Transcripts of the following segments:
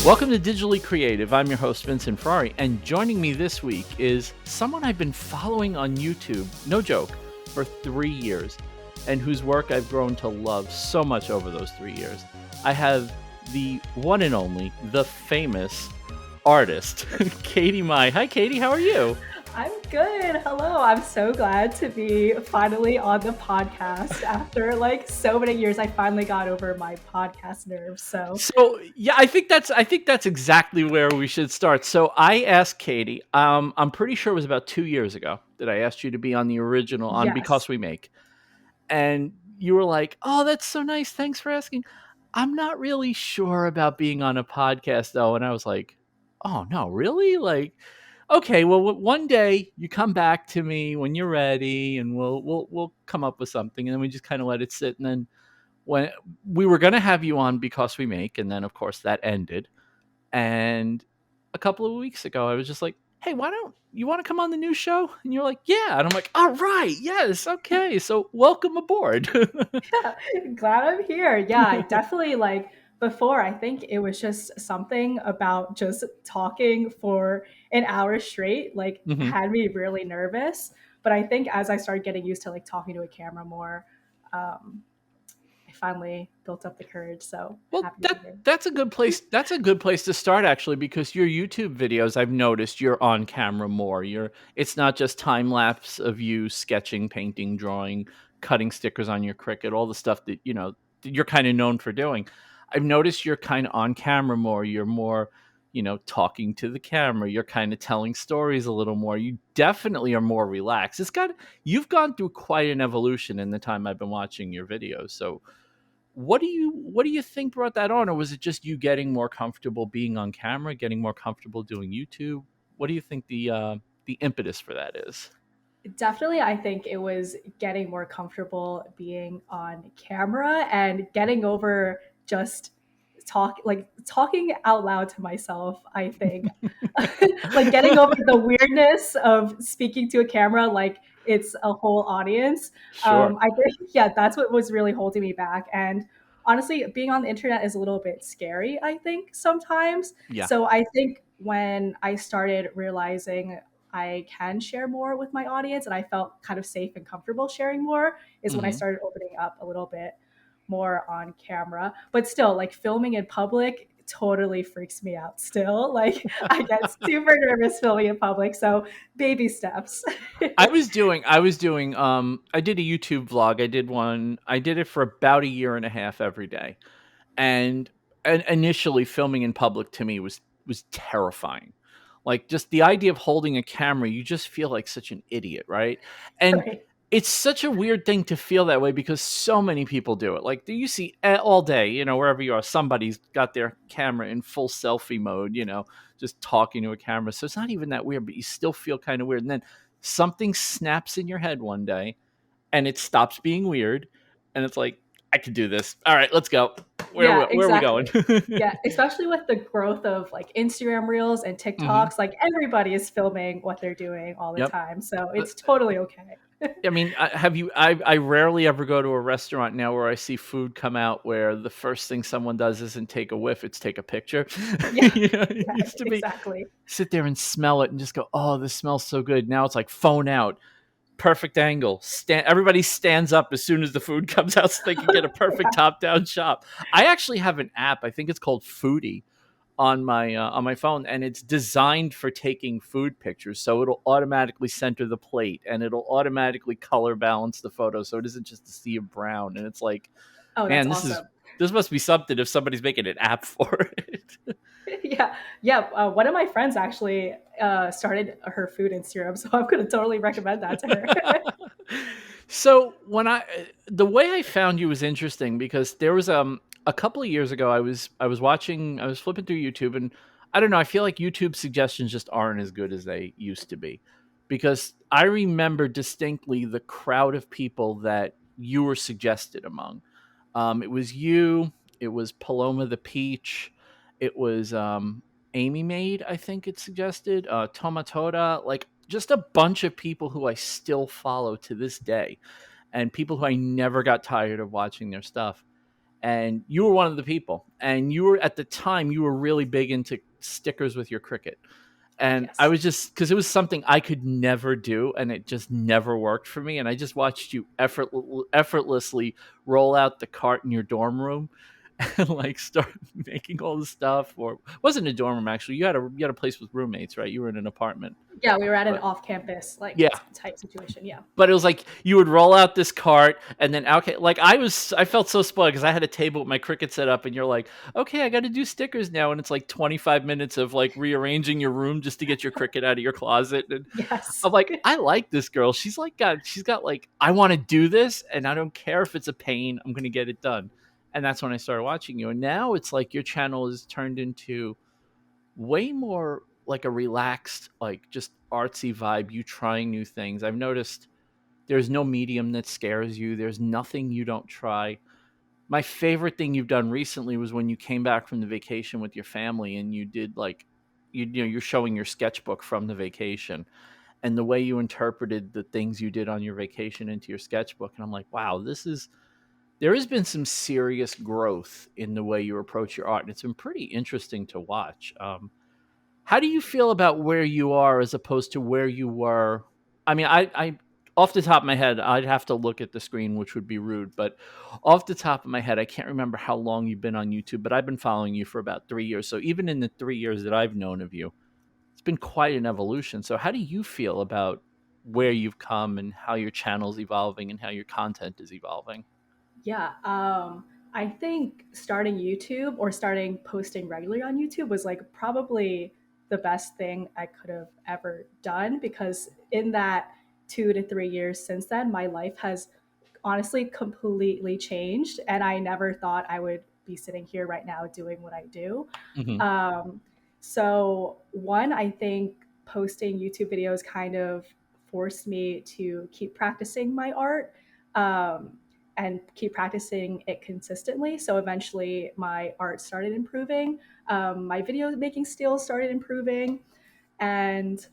Welcome to Digitally Creative. I'm your host, Vincent Ferrari, and joining me this week is someone I've been following on YouTube, no joke, for 3 years, and whose work I've grown to love so much over those 3 years. I have the one and only, the famous artist, Katie Mai. Hi, Katie. How are you? I'm good. Hello. I'm so glad to be finally on the podcast after so many years. I finally got over my podcast nerves. So So yeah, I think that's exactly where we should start. So I asked Katie. I'm pretty sure it was about 2 years ago that I asked you to be on the original on yes. Because We Make. And you were like, "Oh, that's so nice. Thanks for asking. I'm not really sure about being on a podcast though." And I was like, "Oh, no, really? Like, okay, well, one day you come back to me when you're ready and we'll come up with something." And then we just kind of let it sit. And then when we were going to have you on Because We Make, and then of course that ended. And a couple of weeks ago, I was just like, "Hey, why don't you want to come on the new show?" And you're like, "Yeah." And I'm like, "All right, yes, okay. So welcome aboard." Yeah. Glad I'm here. Yeah, I definitely before, I think it was just something about just talking for an hour straight, hmm had me really nervous. But I think as I started getting used to talking to a camera more, um, I finally built up the courage. So Well, happy to that be here. that's a good place. That's a good place to start actually, because your YouTube videos, I've noticed you're on camera more. It's not just time lapse of you sketching, painting, drawing, cutting stickers on your Cricut, all the stuff that that you're kind of known for doing. I've noticed you're kind of on camera more. You're more, talking to the camera. You're kind of telling stories a little more. You definitely are more relaxed. You've gone through quite an evolution in the time I've been watching your videos. So what do you think brought that on, or was it just you getting more comfortable being on camera, getting more comfortable doing YouTube? What do you think the impetus for that is? Definitely, I think it was getting more comfortable being on camera and getting over just talking out loud to myself. I think getting over the weirdness of speaking to a camera like it's a whole audience. Sure. I think yeah, that's what was really holding me back. And honestly, being on the internet is a little bit scary, I think, sometimes. Yeah. So I think when I started realizing I can share more with my audience and I felt kind of safe and comfortable sharing more is when I hmm started opening up a little bit more on camera. But still, filming in public totally freaks me out still. I get super nervous filming in public. So baby steps. I did a YouTube vlog. I did it for about a year and a half every day. And initially filming in public to me was terrifying. Like, just the idea of holding a camera, you just feel like such an idiot, right? And Right. it's such a weird thing to feel that way because so many people do it. Like, you see all day, wherever you are, somebody's got their camera in full selfie mode, just talking to a camera. So it's not even that weird, but you still feel kind of weird. And then something snaps in your head one day and it stops being weird. And it's like, I could do this. All right, let's go. Yeah, Where are we exactly. going? Yeah, especially with the growth of Instagram Reels and hmm TikToks, everybody is filming what they're doing all the Yep. time. So Uh, it's totally okay. I mean, have you? I rarely ever go to a restaurant now where I see food come out where the first thing someone does isn't take a whiff; it's take a picture. Yeah, It yeah, used to be exactly. sit there and smell it and just go, "Oh, this smells so good." Now it's like phone out, perfect angle. Everybody stands up as soon as the food comes out so they can get a perfect top down shot. I actually have an app. I think it's called Foodie on my phone, and it's designed for taking food pictures, so it'll automatically center the plate and it'll automatically color balance the photo so it isn't just a sea of brown. And it's like, Oh, that's man, awesome. this must be something if somebody's making an app for it. Yeah, yeah. One of my friends actually started her food Instagram, so I'm going to totally recommend that to her. So the way I found you was interesting because there was a couple of years ago I was flipping through YouTube, and I don't know, I feel like YouTube suggestions just aren't as good as they used to be, because I remember distinctly the crowd of people that you were suggested among. It was you, it was Paloma the Peach, it was Amy Maid, I think it suggested, Tomatoda, like just a bunch of people who I still follow to this day and people who I never got tired of watching their stuff. and you were one of the people. And you were at the time you were really big into stickers with your Cricut. And I Yes. was just because it was something I could never do, and it just never worked for me. And I just watched you effortlessly roll out the cart in your dorm room and like start making all the stuff. Or it wasn't a dorm room actually. You had a place with roommates, right? You were in an apartment, Yeah, we were at an but off-campus like yeah, type situation. Yeah. but it was like you would roll out this cart and then okay, like I felt so spoiled because I had a table with my Cricut set up and you're like, okay, I got to do stickers now, and it's like 25 minutes of like rearranging your room just to get your Cricut out of your closet. And Yes. I'm like, I like this girl. She's got like, I want to do this and I don't care if it's a pain, I'm gonna get it done. And that's when I started watching you, and now it's like your channel is turned into way more like a relaxed, like just artsy vibe, you trying new things. I've noticed there's no medium that scares you. There's nothing you don't try. My favorite thing you've done recently was when you came back from the vacation with your family and you did like you're showing your sketchbook from the vacation, and the way you interpreted the things you did on your vacation into your sketchbook, and I'm like, wow, there has been some serious growth in the way you approach your art, and it's been pretty interesting to watch. How do you feel about where you are as opposed to where you were? I mean, I off the top of my head, I'd have to look at the screen, which would be rude, but off the top of my head, I can't remember how long you've been on YouTube, but I've been following you for about 3 years. So even in the 3 years that I've known of you, it's been quite an evolution. So how do you feel about where you've come and how your channel's evolving and how your content is evolving? Yeah, I think starting YouTube or starting posting regularly on YouTube was like probably the best thing I could have ever done, because in that 2 to 3 years since then, my life has honestly completely changed, and I never thought I would be sitting here right now doing what I do. Hmm. Um, so one, I think posting YouTube videos kind of forced me to keep practicing my art, and keep practicing it consistently. So eventually my art started improving. My video making skills started improving. And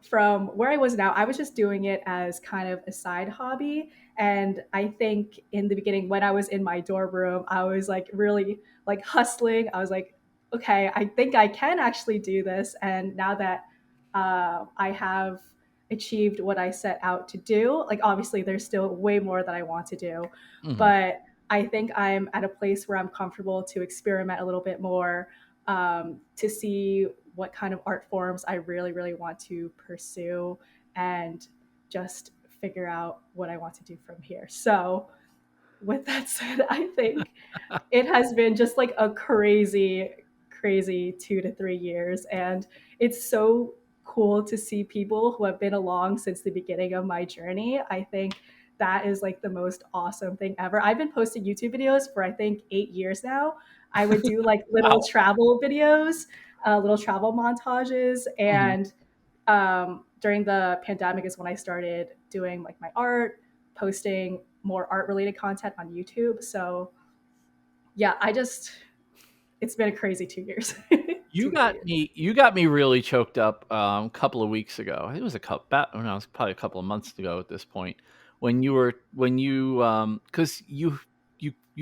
from where I was now, I was just doing it as kind of a side hobby. And I think in the beginning, when I was in my dorm room, I was like really like hustling. I was like, okay, I think I can actually do this. And now that I have achieved what I set out to do, like obviously there's still way more that I want to do, Hmm. but I think I'm at a place where I'm comfortable to experiment a little bit more, to see what kind of art forms I really, really want to pursue, and just figure out what I want to do from here. So, with that said, I think it has been just like a crazy, crazy 2 to 3 years. And it's so cool to see people who have been along since the beginning of my journey. I think that is like the most awesome thing ever. I've been posting YouTube videos for I think 8 years now. I would do like little Wow. travel videos, little travel montages. Hmm. And during the pandemic is when I started doing like my art, posting more art related content on YouTube. So yeah, it's been a crazy 2 years. You two to three got years. me. You got me really choked up a couple of weeks ago. I think it was a couple. Oh no, it was probably a couple of months ago at this point. When you because you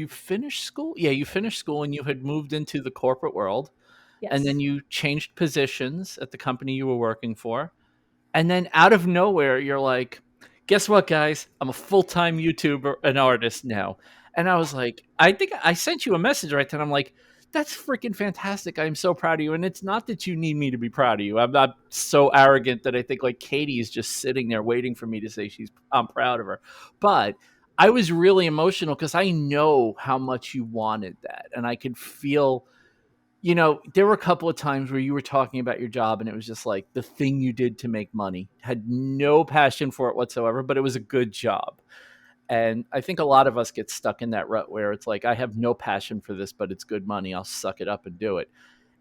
finished school. Yeah, you finished school and you had moved into the corporate world, and then Yes. you changed positions at the company you were working for. And then out of nowhere, you're like, guess what, guys? I'm a full time YouTuber, an artist now. And I was like, I think I sent you a message right then. I'm like, that's freaking fantastic. I'm so proud of you. And it's not that you need me to be proud of you. I'm not so arrogant that I think like Katie is just sitting there waiting for me to say I'm proud of her. But I was really emotional because I know how much you wanted that. And I could feel, there were a couple of times where you were talking about your job and it was just like the thing you did to make money. Had no passion for it whatsoever, but it was a good job. And I think a lot of us get stuck in that rut where it's like, I have no passion for this, but it's good money. I'll suck it up and do it.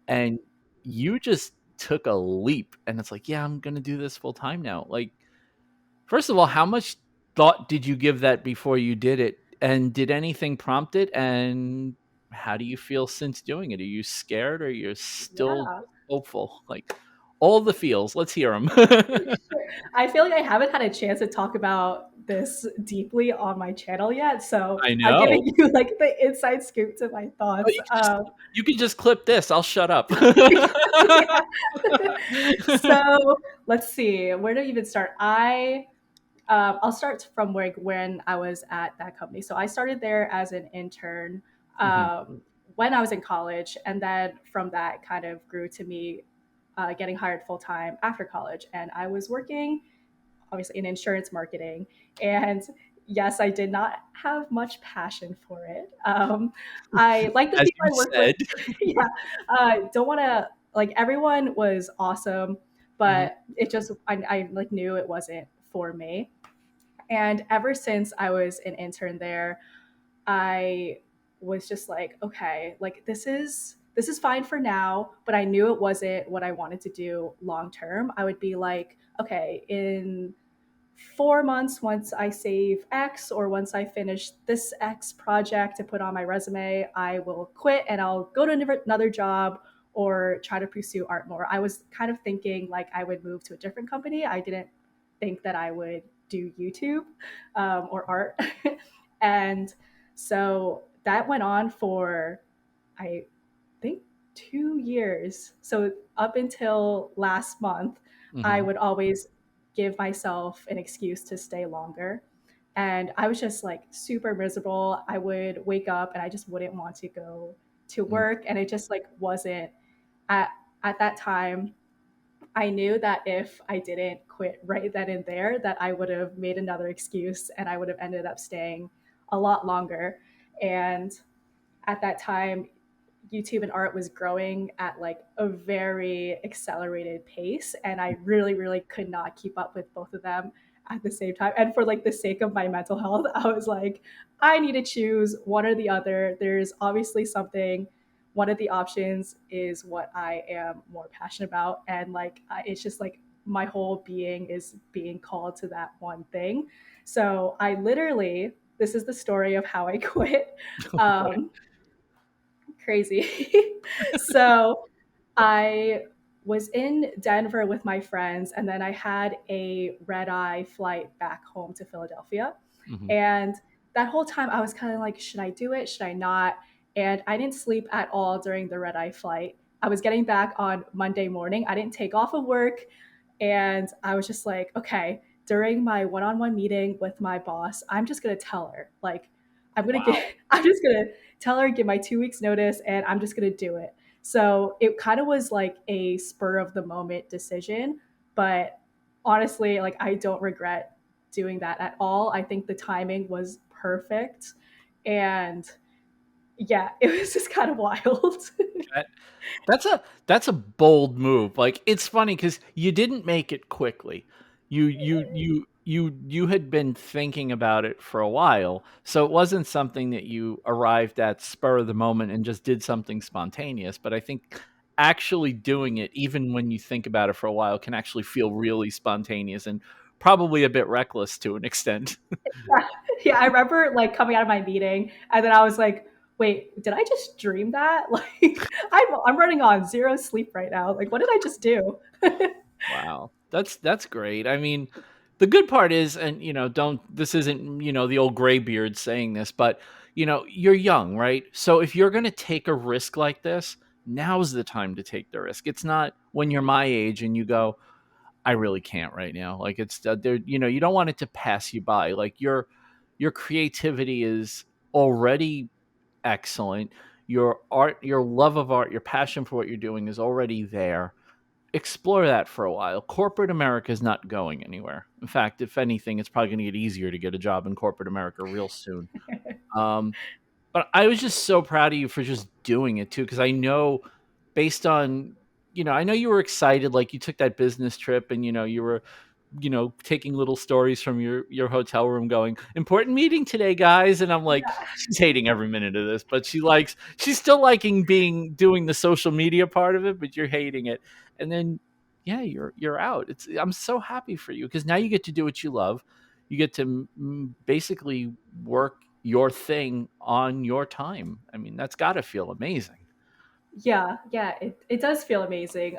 And you just took a leap and it's like, yeah, I'm going to do this full time now. Like, first of all, how much thought did you give that before you did it? And did anything prompt it? And how do you feel since doing it? Are you scared or you're still Yeah. hopeful? Like all the feels. Let's hear them. Sure. I feel like I haven't had a chance to talk about this deeply on my channel yet, so I I'm giving know. you like the inside scoop to my Oh, thoughts. you can just clip this. I'll shut up. Yeah. So let's see, where to even start? I'll start from where when I was at that company. So I started there as an intern Mhm, when I was in college, and then from that kind of grew to me getting hired full time after college. And I was working obviously in insurance marketing, and yes, I did not have much passion for it. I like the as people you I work with. said. Yeah, don't want to like everyone was awesome, Mhm, but it just I like knew it wasn't for me. And ever since I was an intern there, I was just like, okay, like this is fine for now, but I knew it wasn't what I wanted to do long term. I would be like, okay, in 4 months, once I save X or once I finish this X project to put on my resume, I will quit and I'll go to another job or try to pursue art more. I was kind of thinking like I would move to a different company. I didn't think that I would do YouTube or art. And so that went on for, I think, 2 years. So up until last month, I mhm, would always give myself an excuse to stay longer. And I was just like super miserable. I would wake up and I just wouldn't want to go to mm, work. And it just like wasn't at at that time. I knew that if I didn't quit right then and there, that I would have made another excuse and I would have ended up staying a lot longer. And at that time, YouTube and art was growing at like a very accelerated pace. And I really, really could not keep up with both of them at the same time. And for like the sake of my mental health, I was like, I need to choose one or the other. There's obviously something, one of the options is what I am more passionate about. And like, it's just like my whole being is being called to that one thing. So I literally, this is the story of how I quit. okay. Um, Crazy. So I was in Denver with my friends, and then I had a red eye flight back home to Philadelphia. Mhm, And that whole time, I was kind of like, should I do it? Should I not? And I didn't sleep at all during the red eye flight. I was getting back on Monday morning. I didn't take off of work. And I was just like, okay, during my one on one meeting with my boss, I'm just going to tell her, like, I'm going to wow. get, I'm just going to tell her, give my 2 weeks notice, and I'm just going to do it. So it kind of was like a spur of the moment decision. But honestly, like, I don't regret doing that at all. I think the timing was perfect. And yeah, it was just kind of wild. That that's a bold move. Like, it's funny because you didn't make it quickly. You had been thinking about it for a while, so it wasn't something that you arrived at spur of the moment and just did something spontaneous, but I think actually doing it, even when you think about it for a while, can actually feel really spontaneous and probably a bit reckless to an extent. Yeah, yeah, I remember like coming out of my meeting, and then I was like, "Wait, did I just dream that? Like, I'm running on zero sleep right now. Like, what did I just do?" Wow. That's great. I mean, the good part is, and don't, this isn't, the old graybeard saying this, but you're young, right? So if you're going to take a risk like this, now's the time to take the risk. It's not when you're my age and you go, I really can't right now. Like, it's there, you don't want it to pass you by. Like, your creativity is already excellent. Your art, your love of art, your passion for what you're doing is already there. Explore that for a while. Corporate America is not going anywhere. In fact, if anything, it's probably going to get easier to get a job in corporate America real soon. Um, but I was just so proud of you for just doing it too, because I know, based on, I know you were excited. Like, you took that business trip, and you were taking little stories from your hotel room going, important meeting today, guys. And I'm like, Yeah, she's hating every minute of this, but she's still liking doing the social media part of it, but you're hating it. And then, yeah, you're out. I'm so happy for you because now you get to do what you love. You get to basically work your thing on your time. I mean, that's got to feel amazing. yeah, yeah. It does feel amazing.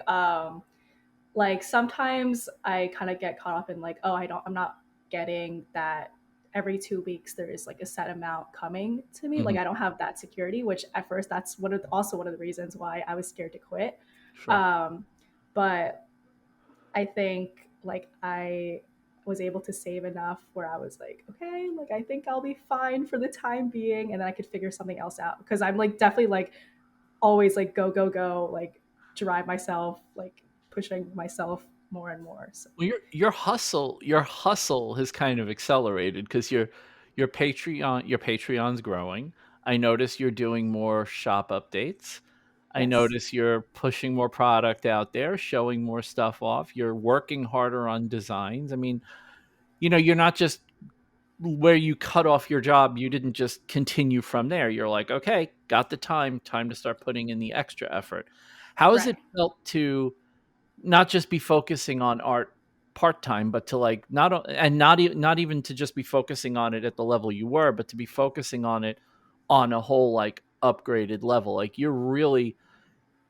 Like sometimes I kind of get caught up in like, oh, I'm not getting that every 2 weeks there is like a set amount coming to me. Mhm. Like I don't have that security, which at first that's also one of the reasons why I was scared to quit. Sure. Um, but I think like I was able to save enough where I was like, okay, like I think I'll be fine for the time being, and then I could figure something else out because I'm like definitely like always like go go go, like drive myself, like pushing myself more and more. So Well, your hustle has kind of accelerated because your Patreon's growing. I notice you're doing more shop updates. I yes, notice you're pushing more product out there, showing more stuff off. You're working harder on designs. I mean, you're not just where you cut off your job, you didn't just continue from there. You're like, okay, got the time to start putting in the extra effort. How has it right. felt to not just be focusing on art part time, but to like not even to just be focusing on it at the level you were, but to be focusing on it on a whole like upgraded level. Like you're really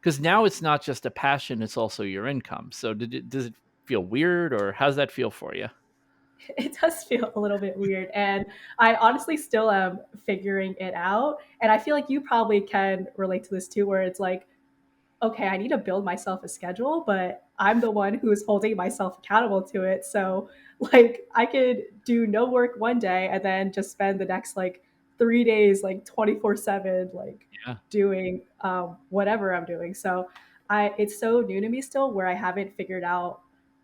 because now it's not just a passion; it's also your income. So does it feel weird, or how's that feel for you? It does feel a little bit weird, and I honestly still am figuring it out. And I feel like you probably can relate to this too, where it's like, okay, I need to build myself a schedule, but I'm the one who's holding myself accountable to it. So, like, I could do no work one day and then just spend the next like 3 days, like 24/7, like Yeah. doing whatever I'm doing. So, it's so new to me still, where I haven't figured out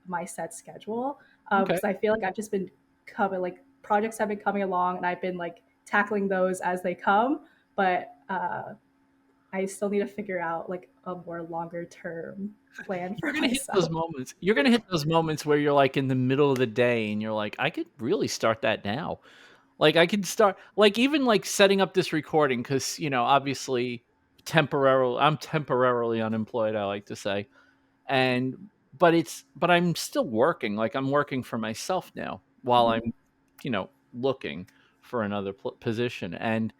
my set schedule Okay. because I feel like I've just been coming, like projects have been coming along, and I've been like tackling those as they come, but I still need to figure out like a more longer term plan for myself. You're gonna hit those moments where you're like in the middle of the day and you're like, I could really start that now. Like I could start like even like setting up this recording because obviously I'm temporarily unemployed, I like to say. And but I'm still working. Like I'm working for myself now while Mhm. I'm, looking for another position. And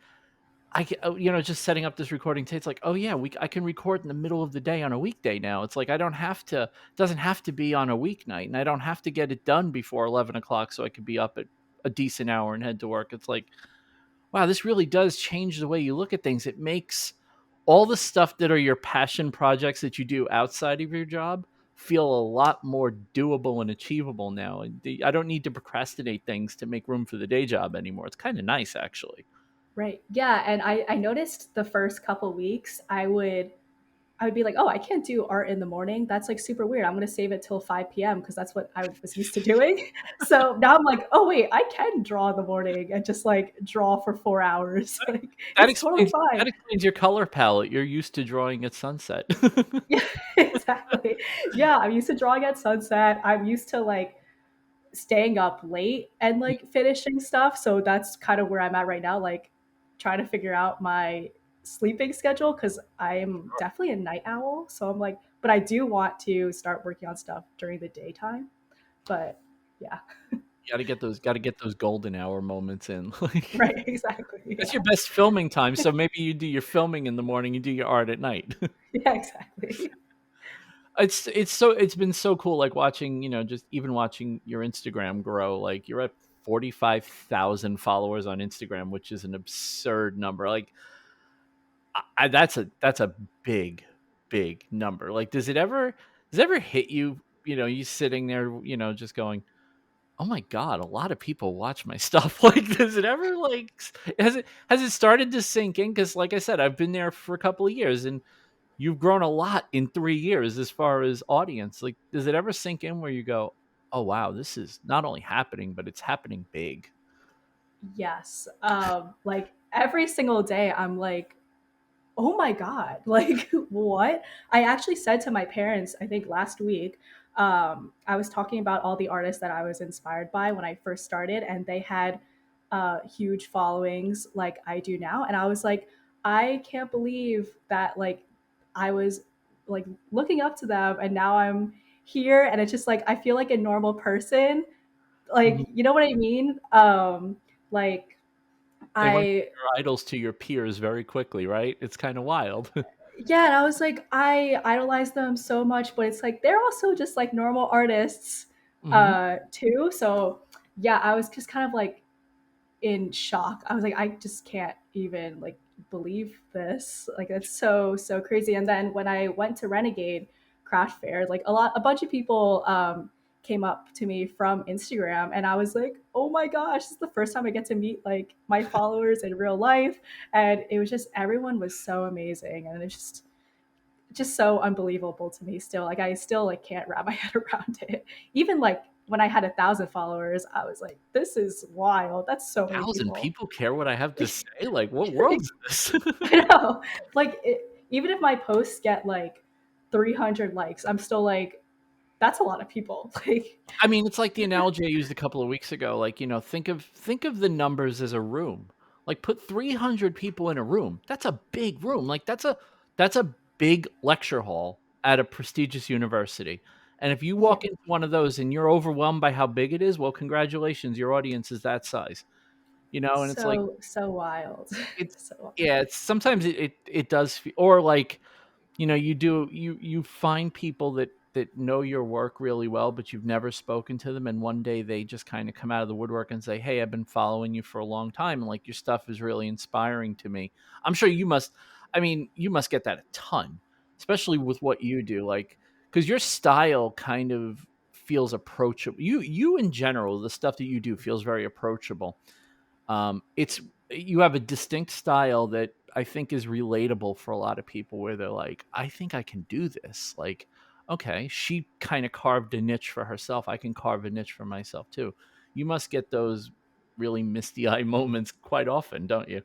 just setting up this recording it's like, oh yeah, I can record in the middle of the day on a weekday now. It's like I don't have to, it doesn't have to be on a weeknight, and I don't have to get it done before 11 o'clock so I could be up at a decent hour and head to work. It's like, wow, this really does change the way you look at things. It makes all the stuff that are your passion projects that you do outside of your job feel a lot more doable and achievable now. And I don't need to procrastinate things to make room for the day job anymore. It's kind of nice, actually. Right. Yeah. And I noticed the first couple weeks I would be like, oh, I can't do art in the morning. That's like super weird. I'm gonna save it till 5 p.m. because that's what I was used to doing. So now I'm like, oh wait, I can draw in the morning and just like draw for 4 hours. Like That it's totally explains fine. that explains your color palette. You're used to drawing at sunset. Yeah, exactly. Yeah, I'm used to drawing at sunset. I'm used to like staying up late and like finishing stuff. So that's kind of where I'm at right now, like trying to figure out my sleeping schedule because I'm definitely a night owl. So I'm like, but I do want to start working on stuff during the daytime. But yeah, Gotta get those golden hour moments in. Like right, exactly. that's Yeah, your best filming time. So maybe you do your filming in the morning, you do your art at night. yeah, exactly. It's been so cool, like watching, just even watching your Instagram grow. Like you're at 45,000 followers on Instagram, which is an absurd number. Like that's a big, big number. Like does it ever hit you, you sitting there, just going, oh my god, a lot of people watch my stuff. Like, does it ever like has it started to sink in? Because, like I said, I've been there for a couple of years, and you've grown a lot in 3 years as far as audience. Like, does it ever sink in where you go, oh wow, this is not only happening, but it's happening big? Yes. Like every single day, I'm like, oh my god, like what? I actually said to my parents, I think last week, I was talking about all the artists that I was inspired by when I first started, and they had huge followings like I do now, and I was like, I can't believe that like I was like looking up to them, and now I'm here, and it's just like I feel like a normal person, Mhm. like you know what I mean? Like They went I from your idols to your peers very quickly, right? It's kind of wild. yeah, and I was like, I idolize them so much, but it's like they're also just like normal artists Hmm. too. So yeah, I was just kind of like in shock. I was like, I just can't even like believe this. Like it's so crazy. And then when I went to Renegade Craft Fair, like a bunch of people came up to me from Instagram, and I was like, oh my gosh, this is the first time I get to meet like my followers in real life. And it was just everyone was so amazing, and it's just so unbelievable to me still. Like I still like can't wrap my head around it. Even like when I had 1,000 followers, I was like, this is wild. That's so many 1,000 people. people care what I have to say? Like, what world is this? I know. Like even if my posts get like 300 likes, I'm still like, that's a lot of people. Like I mean, it's like the analogy I used a couple of weeks ago, like, think of the numbers as a room. Like, put 300 people in a room. That's a big room. Like, that's a big lecture hall at a prestigious university. And if you yeah, walk into one of those and you're overwhelmed by how big it is, well, congratulations, your audience is that size. And it's like so wild. it's So wild. yeah, it's sometimes it does or like you find people that know your work really well, but you've never spoken to them, and one day they just kind of come out of the woodwork and say, "Hey, I've been following you for a long time, and like your stuff is really inspiring to me." I'm sure you must. I mean, you must get that a ton, especially with what you do, like because your style kind of feels approachable. You in general, the stuff that you do feels very approachable. It's you have a distinct style that I think is relatable for a lot of people where they're like, I think I can do this. Like, okay, she kind of carved a niche for herself. I can carve a niche for myself too. You must get those really misty eye moments quite often, don't you?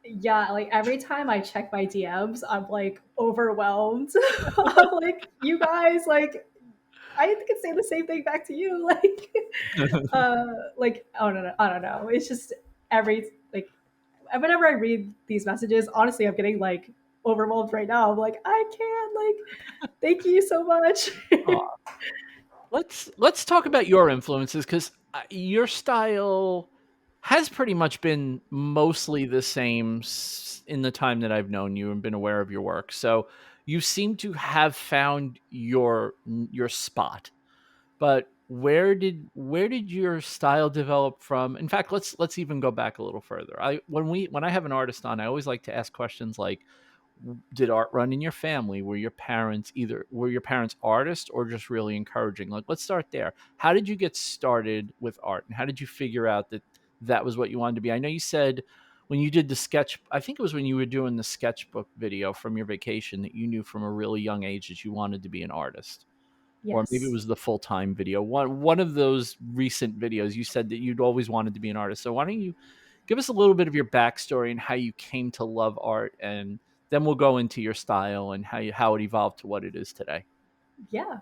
Yeah, like every time I check my DMs, I'm like overwhelmed. I'm like, you guys, like I could say the same thing back to you. Like I don't know. It's just every like whenever I read these messages, honestly, I'm getting like overwhelmed right now. I'm like, I can't like thank you so much. Let's talk about your influences because your style has pretty much been mostly the same in the time that I've known you and been aware of your work. So you seem to have found your spot. But where did your style develop from? In fact, let's even go back a little further. When I have an artist on, I always like to ask questions like, did art run in your family? Were your parents artists or just really encouraging? Like, let's start there. How did you get started with art, and how did you figure out that that was what you wanted to be? I know you said when you did the sketch, I think it was when you were doing the sketchbook video from your vacation, that you knew from a really young age that you wanted to be an artist, or maybe it Yes. was the full-time video. One of those recent videos, you said that you'd always wanted to be an artist. So why don't you give us a little bit of your backstory and how you came to love art, and then we'll go into your style and how it evolved to what it is today. Yeah.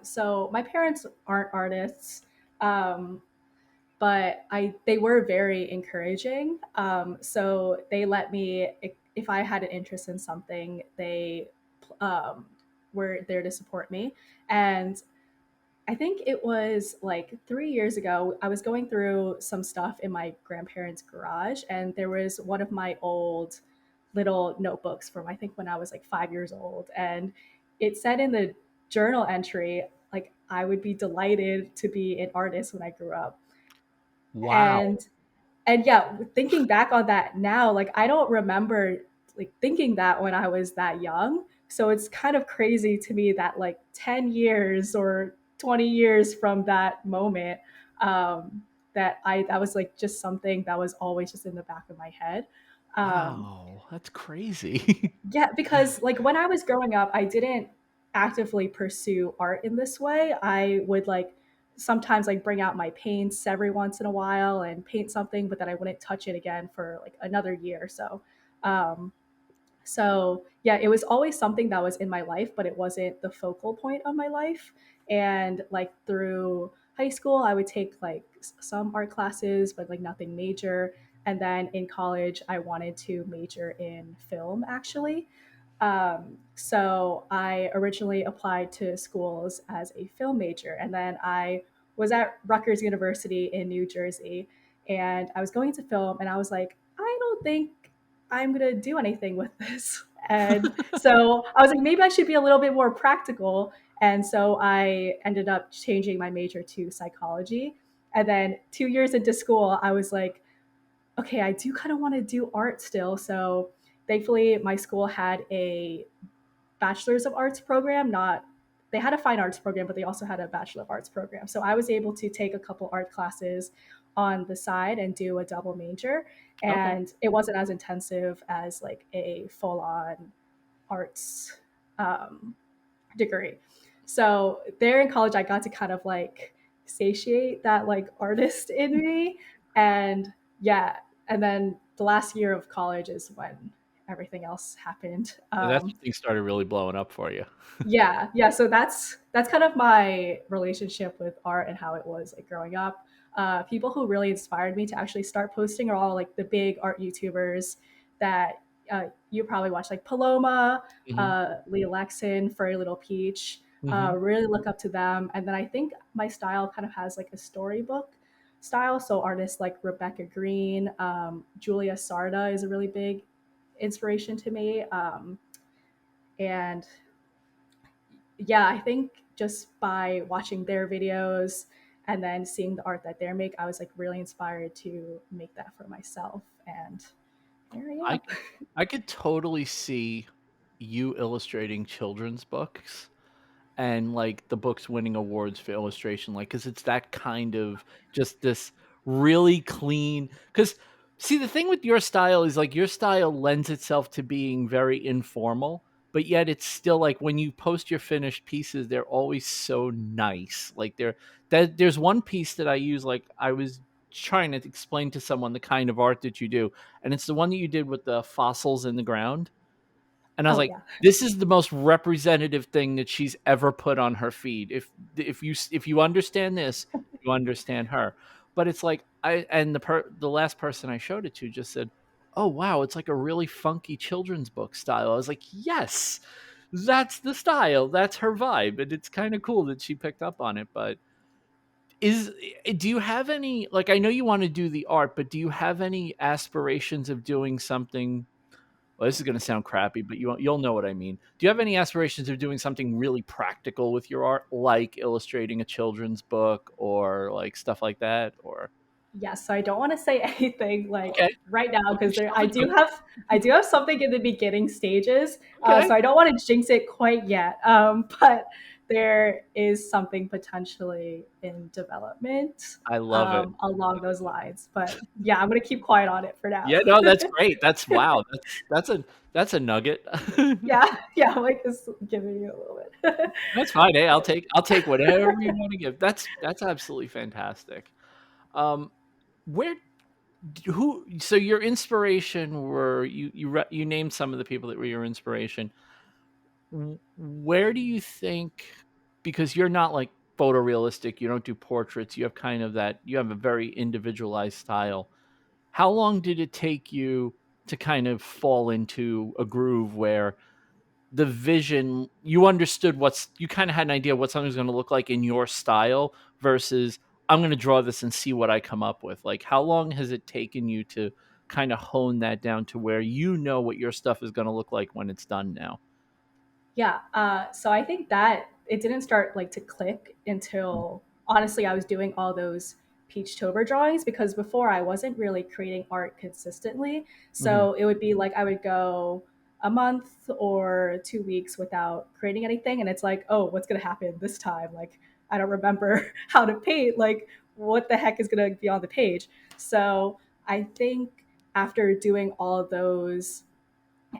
So my parents aren't artists. Um, but I they were very encouraging. So they let me if I had an interest in something, they um, were there to support me. And I think it was like 3 years ago. I was going through some stuff in my grandparents' garage, and there was one of my old little notebooks from I think when I was like 5 years old, and it said in the journal entry like I would be delighted to be an artist when I grew up. Wow. And yeah, thinking back on that now, like I don't remember like thinking that when I was that young. So it's kind of crazy to me that like 10 years or 20 years from that moment, that was like just something that was always just in the back of my head. Um, Wow. That's crazy. yeah, because like when I was growing up, I didn't actively pursue art in this way. I would like sometimes like bring out my paints every once in a while and paint something, but then I wouldn't touch it again for like another year or so. Um, so yeah, it was always something that was in my life, but it wasn't the focal point of my life. And like through high school, I would take like some art classes, but like nothing major. And then in college, I wanted to major in film actually. So I originally applied to schools as a film major, and then I was at Rutgers University in New Jersey, and I was going into film, and I was like, I don't think I'm gonna do anything with this. And so I was like, maybe I should be a little bit more practical. And so I ended up changing my major to psychology. And then 2 years into school, I was like, okay, I do kind of want to do art still. So thankfully, my school had a bachelor's of arts program, not they had a fine arts program, but they also had a bachelor of arts program. So I was able to take a couple art classes on the side and do a double major. Okay. And it wasn't as intensive as like a full on arts um, degree. So there in college, I got to kind of like satiate that like artist in me. And yeah, and then the last year of college is when everything else happened. That's when things started really blowing up for you. Yeah, yeah. So that's kind of my relationship with art and how it was like growing up. People who really inspired me to actually start posting are all like the big art YouTubers that you probably watch, like Paloma, Mhm. Leah Lexon, Furry Little Peach. Mhm. Really look up to them. And then I think my style kind of has like a storybook style. So artists like Rebecca Green, Julia Sarda is a really big inspiration to me. And yeah, I think just by watching their videos and then seeing the art that they make, I was like really inspired to make that for myself. And here I I am. could I could totally see you illustrating children's books and like the books winning awards for illustration, like because it's that kind of just this really clean. Because see, the thing with your style is like your style lends itself to being very informal, but yet it's still like when you post your finished pieces, they're always so nice. Like there's one piece that I use, like I was trying to explain to someone the kind of art that you do, and it's the one that you did with the fossils in the ground, and I was Oh, like, yeah. "This is the most representative thing that she's ever put on her feed. If you understand this, you understand her." But it's like the last person I showed it to just said, "Oh wow, it's like a really funky children's book style." I was like, "Yes, that's the style. That's her vibe." And it's kind of cool that she picked up on it. But is do you have any, like, I know you want to do the art, but do you have any aspirations of doing something, well, this is gonna sound crappy, but you'll know what I mean. Do you have any aspirations of doing something really practical with your art, like illustrating a children's book or, like, stuff like that, or Yes, so I don't want to say anything like okay, right now okay, because she there doesn't do it. I do have something in the beginning stages. So Okay. I don't want to jinx it quite yet. But there is something potentially in development I love it. along those lines. But yeah, I'm gonna keep quiet on it for now. Yeah, no, that's great. That's wow, that's a nugget. Yeah, yeah, I'm like just giving you a little bit. That's fine, hey, I'll take whatever you wanna give. That's absolutely fantastic. Um, where who so your inspiration were, you named some of the people that were your inspiration. Where do you think, because you're not like photorealistic, you don't do portraits, you have kind of that, you have a very individualized style. How long did it take you to kind of fall into a groove where the vision, you understood what's, you kind of had an idea what something's going to look like in your style versus I'm going to draw this and see what I come up with? Like how long has it taken you to kind of hone that down to where you know what your stuff is going to look like when it's done now? Yeah. So I think that it didn't start like to click until honestly I was doing all those Peachtober drawings because before I wasn't really creating art consistently. Mhm. So it would be like I would go a month or 2 weeks without creating anything. And it's like, oh, what's going to happen this time? Like, I don't remember how to paint. Like, what the heck is going to be on the page? So I think after doing all of those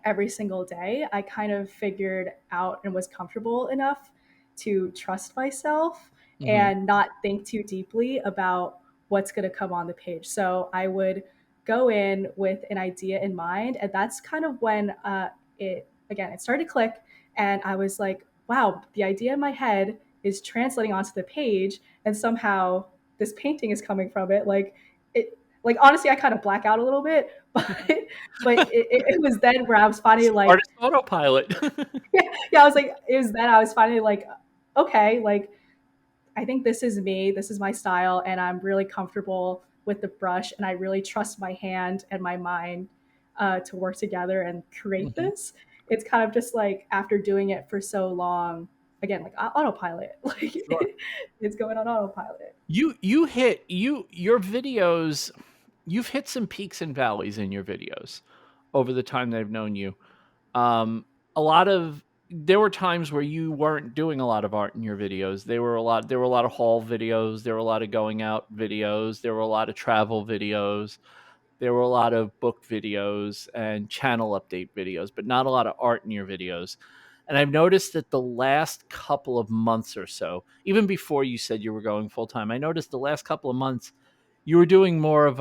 every single day, I kind of figured out and was comfortable enough to trust myself Mhm. and not think too deeply about what's going to come on the page. So I would go in with an idea in mind. And that's kind of when it started to click. And I was like, wow, the idea in my head is translating onto the page. And somehow this painting is coming from it. Like honestly, I kind of black out a little bit, but it was then where I was finally like, Artist autopilot. yeah, I was like, it was then I was finally like, okay, like I think this is me, this is my style, and I'm really comfortable with the brush, and I really trust my hand and my mind to work together and create Mhm. this. It's kind of just like after doing it for so long, again, like autopilot, Sure. it's going on autopilot. You hit your videos. you've hit some peaks and valleys in your videos over the time that I've known you. Um, a lot of There were times where you weren't doing a lot of art in your videos. There were a lot of haul videos, there were a lot of going out videos, there were a lot of travel videos, there were a lot of book videos and channel update videos, but not a lot of art in your videos. And I've noticed that the last couple of months or so, even before you said you were going full time, I noticed the last couple of months you were doing more of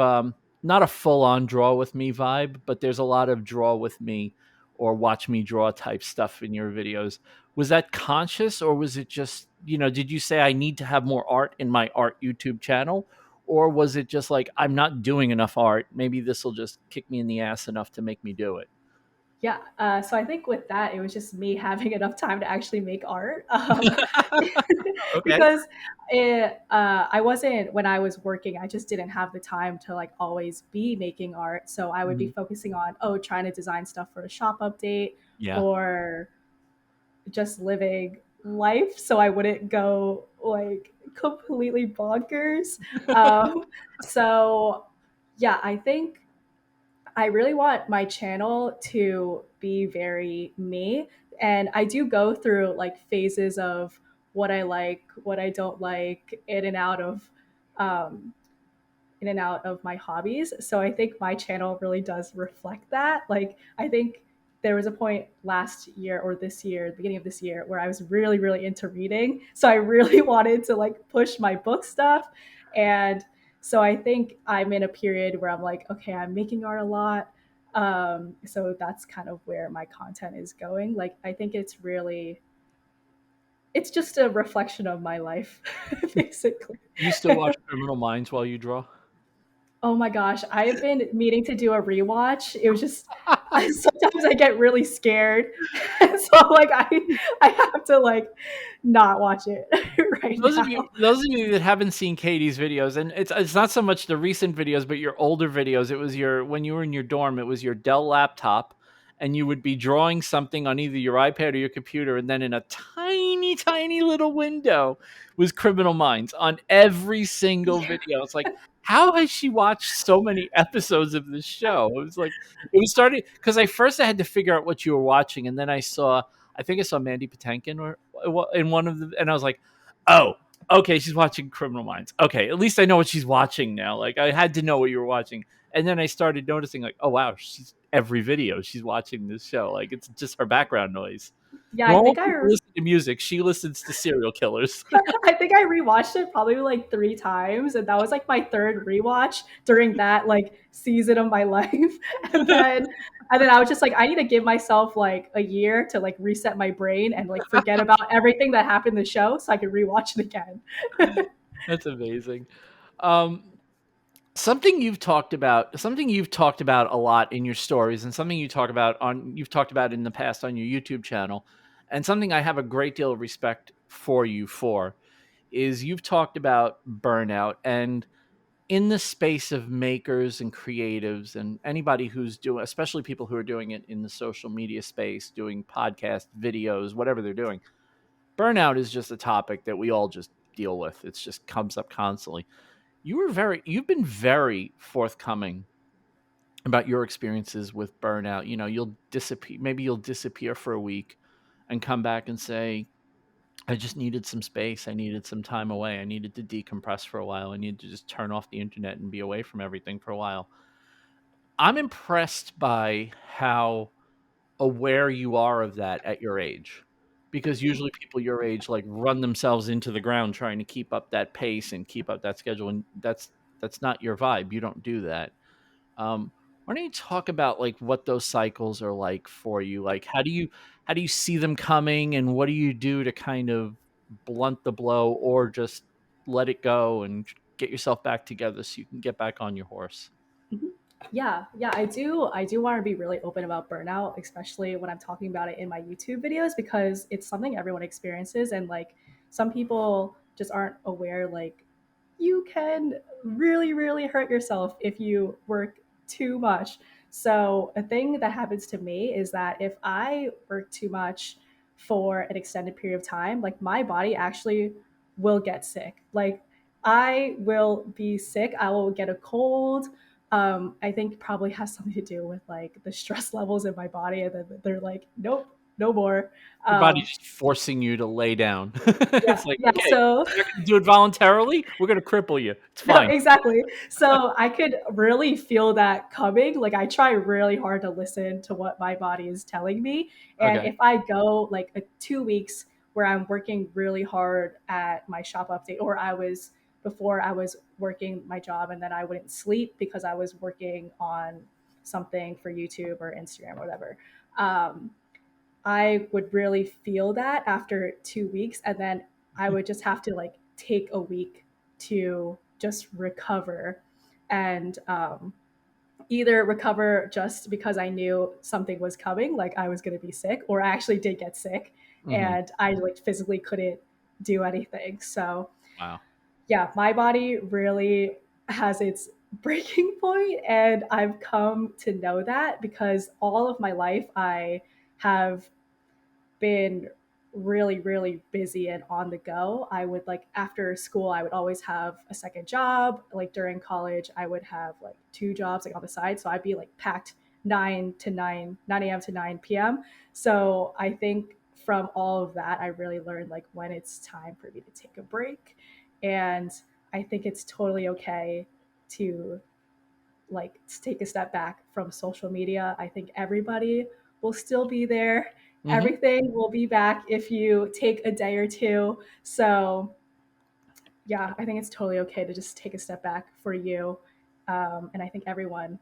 not a full on draw with me vibe, but there's a lot of draw with me or watch me draw type stuff in your videos. Was that conscious, or was it just, did you say I need to have more art in my art YouTube channel? Or was it just like, I'm not doing enough art? Maybe this will just kick me in the ass enough to make me do it. Yeah, so I think with that, it was just me having enough time to actually make art, Okay. because I wasn't when I was working. I just didn't have the time to like always be making art. So I would be Mhm. focusing on trying to design stuff for a shop update Yeah. or just living life, so I wouldn't go like completely bonkers. Um, so yeah, I think I really want my channel to be very me. And I do go through like phases of what I like, what I don't like, um, in and out of my hobbies. So I think my channel really does reflect that. Like I think there was a point last year or this year, the beginning of this year, where I was really, really into reading. So I really wanted to like push my book stuff. And so I think I'm in a period where I'm like, okay, I'm making art a lot. So that's kind of where my content is going. Like I think it's just a reflection of my life, basically. You still watch Criminal Minds while you draw? Oh my gosh, I have been meaning to do a rewatch. It was just sometimes I get really scared, and so like I have to like not watch it right now. Those of you that haven't seen Katie's videos, and it's not so much the recent videos, but your older videos. It was your when you were in your dorm. It was your Dell laptop, and you would be drawing something on either your iPad or your computer, and then in a tiny, tiny little window was Criminal Minds on every single Yeah, video. It's like, how has she watched so many episodes of this show? It was like it was starting because I had to figure out what you were watching, and then I think I saw Mandy Patinkin or in one of the, and I was like, oh, okay, she's watching Criminal Minds. Okay, at least I know what she's watching now. Like I had to know what you were watching, and then I started noticing, like, oh wow, she's every video she's watching this show. Like it's just her background noise. yeah. Normal people listen to music. She listens to serial killers. I think I rewatched it probably like 3 times, and that was like my third rewatch during that like season of my life. And then and then I was just like, I need to give myself like a year to like reset my brain and like forget about everything that happened in the show so I could rewatch it again. That's amazing. Um, something you've talked about a lot in your stories, and something you've talked about in the past on your YouTube channel, and something I have a great deal of respect for you for is you've talked about burnout. And in the space of makers and creatives and anybody who's doing, especially people who are doing it in the social media space, doing podcast videos, whatever they're doing, burnout is just a topic that we all just deal with. It's just comes up constantly. You've been very forthcoming about your experiences with burnout. You'll disappear for a week and come back and say, I just needed some space. I needed some time away. I needed to decompress for a while. I needed to just turn off the internet and be away from everything for a while. I'm impressed by how aware you are of that at your age, because usually people your age like run themselves into the ground trying to keep up that pace and keep up that schedule, and that's not your vibe. You don't do that. Why don't you talk about like what those cycles are like for you? Like how do you see them coming, and what do you do to kind of blunt the blow or just let it go and get yourself back together so you can get back on your horse? Mhm. Yeah, yeah, I do want to be really open about burnout, especially when I'm talking about it in my YouTube videos because it's something everyone experiences and like some people just aren't aware like you can really really hurt yourself if you work too much. So, a thing that happens to me is that if I work too much for an extended period of time, like my body actually will get sick. Like I will be sick, I will get a cold I think probably has something to do with like the stress levels in my body, and then they're like, nope, no more. Your body's Um, just forcing you to lay down. yeah, It's like, yeah. "Okay, So you're not gonna do it voluntarily? We're gonna cripple you. It's no, fine." exactly. So I could really feel that coming. Like I try really hard to listen to what my body is telling me. And Okay. if I go like 2 weeks where I'm working really hard at my shop update, or I was before I was working my job and then I wouldn't sleep because I was working on something for YouTube or Instagram or whatever. Um, I would really feel that after 2 weeks, and then I would just have to like take a week to just recover and either recover just because I knew something was coming, like I was going to be sick, or I actually did get sick Mhm. and I like physically couldn't do anything. So, Wow. yeah, my body really has its breaking point, and I've come to know that because all of my life I have been really, really busy and on the go. I would like after school, I would always have a second job. Like during college, I would have like two jobs like on the side. So I'd be like packed 9 a.m. to 9 p.m. So I think from all of that, I really learned like when it's time for me to take a break. And I think it's totally okay to like take a step back from social media. I think everybody will still be there. Mhm. Everything will be back if you take a day or two. So, yeah, I think it's totally okay to just take a step back for you. And I think everyone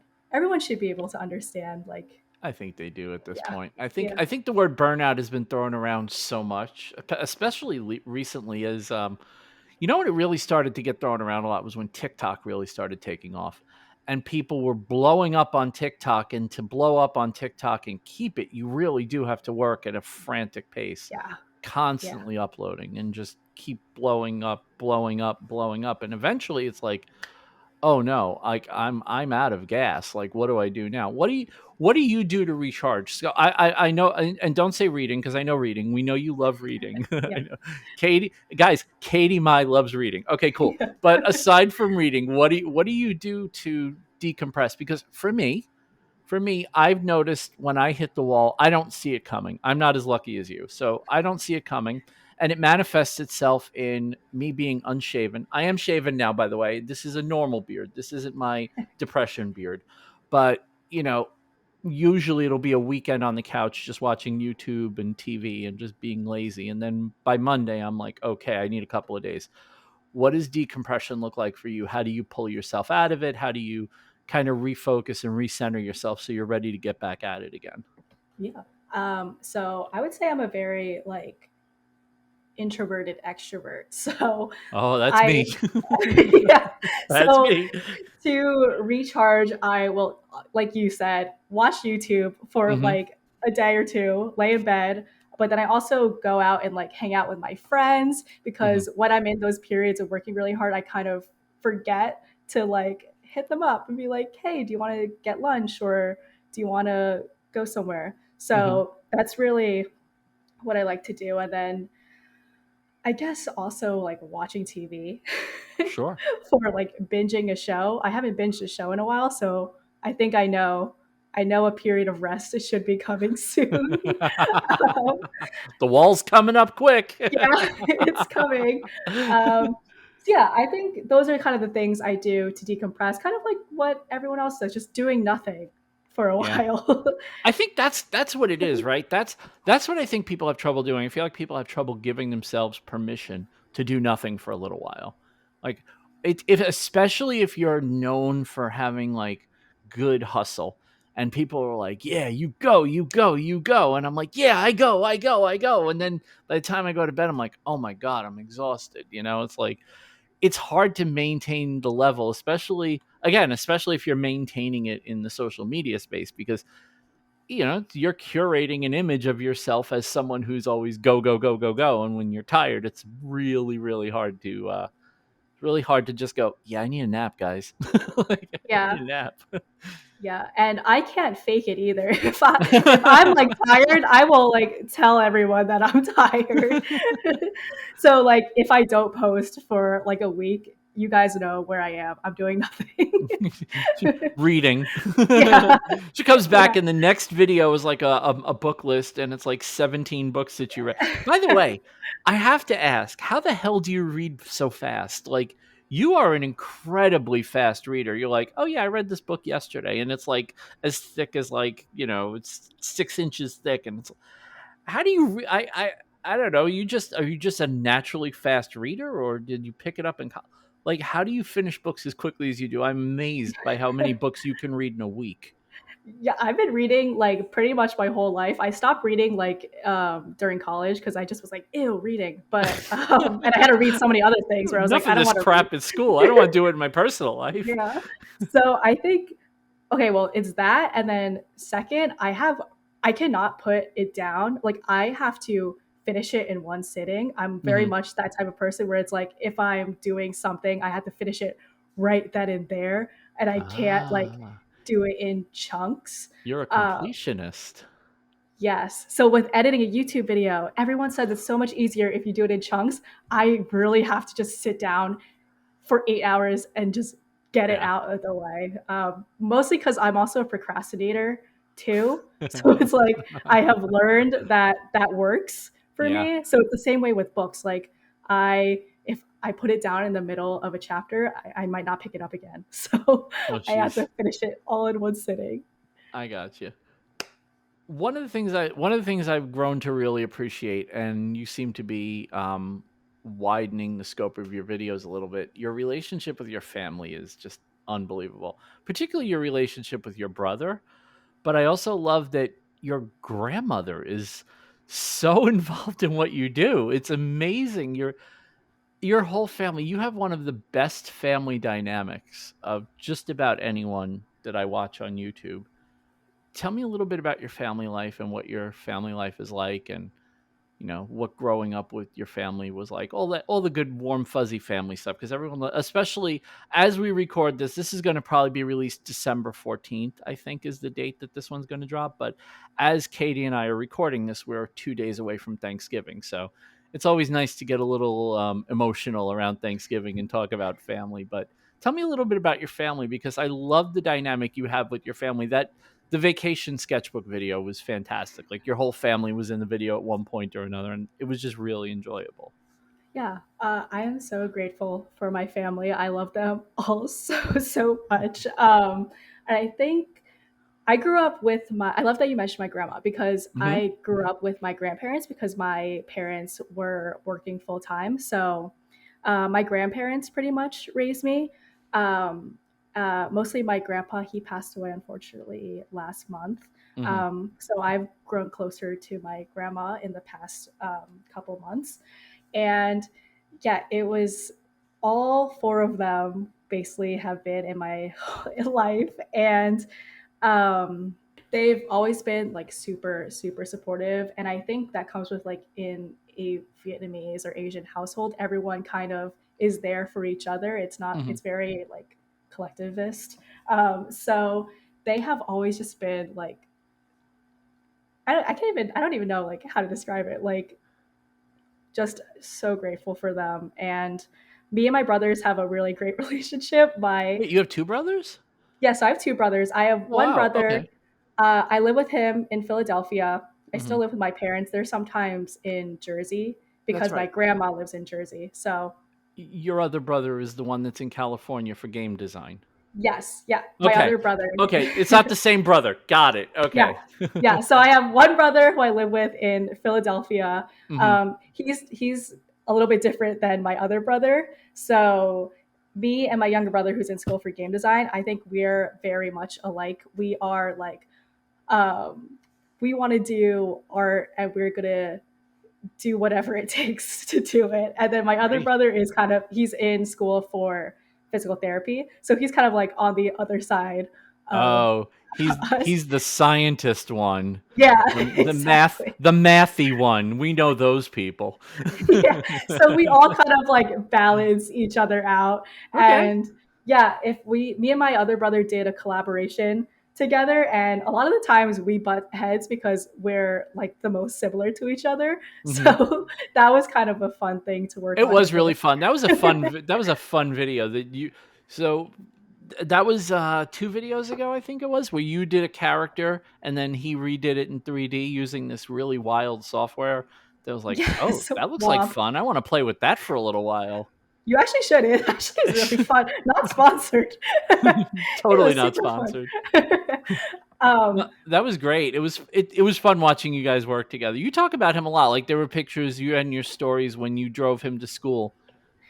should be able to understand like, I think they do at this yeah, point. I think yeah, I think the word burnout has been thrown around so much, especially recently as, you know, when it really started to get thrown around a lot was when TikTok really started taking off, and people were blowing up on TikTok, and to blow up on TikTok and keep it, you really do have to work at a frantic pace, yeah, yeah, constantly uploading and just keep blowing up, blowing up, blowing up, and eventually it's like, "Oh, no, like, I'm out of gas, like, what do I do now?" What do you do to recharge? So I know, and don't say reading because I know reading. We know you love reading. I yeah, know. Katie Mai loves reading. Okay, cool. yeah, But aside from reading, what do you do to decompress? Because for me, I've noticed when I hit the wall, I don't see it coming. I'm not as lucky as you. So I don't see it coming. And it manifests itself in me being unshaven. I am shaven now, by the way. This is a normal beard. This isn't my depression beard. But, you know, usually it'll be a weekend on the couch just watching YouTube and TV and just being lazy. And then by Monday, I'm like, okay, I need a couple of days. What does decompression look like for you? How do you pull yourself out of it? How do you kind of refocus and recenter yourself so you're ready to get back at it again? yeah. So I would say I'm a very like introverted extrovert. So Oh, that's I me. yeah. That's So me. to recharge, I will, like you said, watch YouTube for Mhm, like a day or two, lay in bed. But then I also go out and like hang out with my friends mhm, because when I'm in those periods of working really hard, I kind of forget to like hit them up and be like, hey, do you want to get lunch or do you want to go somewhere? mhm. So that's really what I like to do. And then I guess also like watching TV Sure. for like binging a show. I haven't binged a show in a while, so I think I know a period of rest should be coming soon. um, The wall's coming up quick. yeah, it's coming. So yeah, I think those are kind of the things I do to decompress, kind of like what everyone else does, just doing nothing for a Yeah. while. I think that's what it is, right? That's what I think people have trouble doing. I feel like people have trouble giving themselves permission to do nothing for a little while. Like it, if especially if you're known for having like good hustle, and people are like, "Yeah, you go, you go, you go," and I'm like, "Yeah, I go, I go, I go," and then by the time I go to bed, I'm like, "Oh my god, I'm exhausted." You know, it's like it's hard to maintain the level, especially again, especially if you're maintaining it in the social media space because you know, you're curating an image of yourself as someone who's always go, go, go, go, go. And when you're tired, it's really, really hard to just go, yeah, I need a nap, guys. Like, I Yeah, need a nap. yeah, and I can't fake it either. If I'm like tired, I will like tell everyone that I'm tired. So like if I don't post for like a week, you guys know where I am. I'm doing nothing. Reading. Yeah. She comes back Yeah. and the next video is like a book list and it's like 17 books that you read. By the way, I have to ask, how the hell do you read so fast? Like, you are an incredibly fast reader. You're like, oh yeah, I read this book yesterday, and it's like as thick as, like, it's 6 inches thick, and it's how do you? I don't know. Are you just a naturally fast reader, or did you pick it up in like? How do you finish books as quickly as you do? I'm amazed by how many books you can read in a week. Yeah, I've been reading like pretty much my whole life. I stopped reading like during college because I just was like, ew, reading. But and I had to read so many other things where I was like, Enough of I don't this want to read. crap at school. I don't want to do it in my personal life. Yeah. So I think okay, well, it's that and then second, I cannot put it down. Like I have to finish it in one sitting. I'm very Hmm. much that type of person where it's like if I'm doing something, I have to finish it right then and there and I can't like Ah, do it in chunks. you're a Uh, completionist. Yes. So with editing a YouTube video, everyone says it's so much easier if you do it in chunks. I really have to just sit down for 8 hours and just get it Yeah. out of the way. Mostly because I'm also a procrastinator too. So it's like I have learned that that works for Yeah. me. So it's the same way with books. Like if I put it down in the middle of a chapter, I might not pick it up again. So Oh, I have jeez. to finish it all in one sitting. I got you. One of the things I've grown to really appreciate, and you seem to be widening the scope of your videos a little bit. Your relationship with your family is just unbelievable, particularly your relationship with your brother. But I also love that your grandmother is so involved in what you do. It's amazing. Your whole family. You have one of the best family dynamics of just about anyone that I watch on YouTube. Tell me a little bit about your family life and what your family life is like, and what growing up with your family was like, all the good warm fuzzy family stuff, because everyone, especially as we record this is going to probably be released December 14th, I think, is the date that this one's going to drop. But as Katie and I are recording this, we're 2 days away from Thanksgiving, so it's always nice to get a little emotional around Thanksgiving and talk about family. But tell me a little bit about your family, because I love the dynamic you have with your family. That the vacation sketchbook video was fantastic. Like, your whole family was in the video at one point or another, and it was just really enjoyable. Yeah, I am so grateful for my family. I love them all so much. And I think I grew up with my. I love that you mentioned my grandma because Hmm. I grew up with my grandparents because my parents were working full time. So my grandparents pretty much raised me. Um, Mostly my grandpa. He passed away unfortunately last month. Hmm. So I've grown closer to my grandma in the past couple months and yeah, it was all four of them basically have been in my life. And um, they've always been like super supportive. And I think that comes with like in a Vietnamese or Asian household, everyone kind of is there for each other. Hmm. It's very like collectivist. So they have always just been like, I don't even know like how to describe it. Like just so grateful for them. And me and my brothers have a really great relationship. My Wait, you have two brothers? Yes, I have two brothers. I have Oh, one wow. brother. Okay. I live with him in Philadelphia. I still Hmm. live with my parents. They're sometimes in Jersey That's because my right. grandma lives in Jersey. So Your other brother is the one that's in California for game design. yes, yeah, my Okay. other brother. Okay. It's not the same brother. Got it. Yeah, Okay. yeah. So I have one brother who I live with in Philadelphia. Hmm. He's a little bit different than my other brother. So me and my younger brother, who's in school for game design, I think we're very much alike. We are like, um, we want to do art, and we're gonna do whatever it takes to do it. And then my other Great. brother is he's in school for physical therapy, so he's kind of like on the other side of Oh, us. he's the scientist one. Yeah, The math exactly. the mathy one. We know those people. Yeah. So we all kind of like balance each other out. Okay. And yeah, if me and my other brother did a collaboration together, and a lot of the times we butt heads because we're like the most similar to each other. Mhm. So that was kind of a fun thing to work It on was really together. fun. That was a fun video that you so that was 2 videos ago, I think it was, where you did a character and then he redid it in 3D using this really wild software that was like, "Oh, Yes, that looks like Womp. fun. I wanna play with that for a little while." You actually should. It actually is really fun. Not sponsored. It Totally was not super fun. sponsored. No, um, that was great. It was fun watching you guys work together. You talk about him a lot. Like, there were pictures you had in your stories when you drove him to school,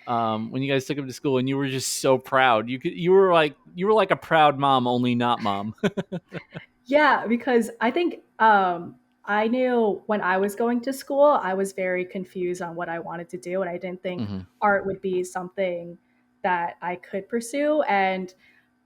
when you guys took him to school, and you were just so proud. You were like a proud mom, only not mom. yeah, because I think I knew when I was going to school, I was very confused on what I wanted to do, and I didn't think Mhm. art would be something that I could pursue. And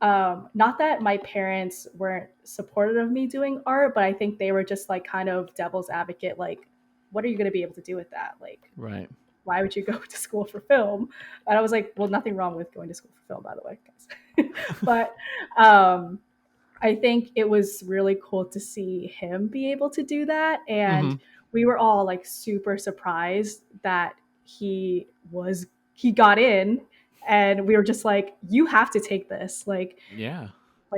not that my parents weren't supportive of me doing art, but I think they were just like kind of devil's advocate, like, what are you going to be able to do with that? Like, Right. why would you go to school for film? And I was like, well, nothing wrong with going to school for film, by the way, guys. But um, I think it was really cool to see him be able to do that. And Mhm. we were all like super surprised that he got in, and we were just like, you have to take this. Yeah.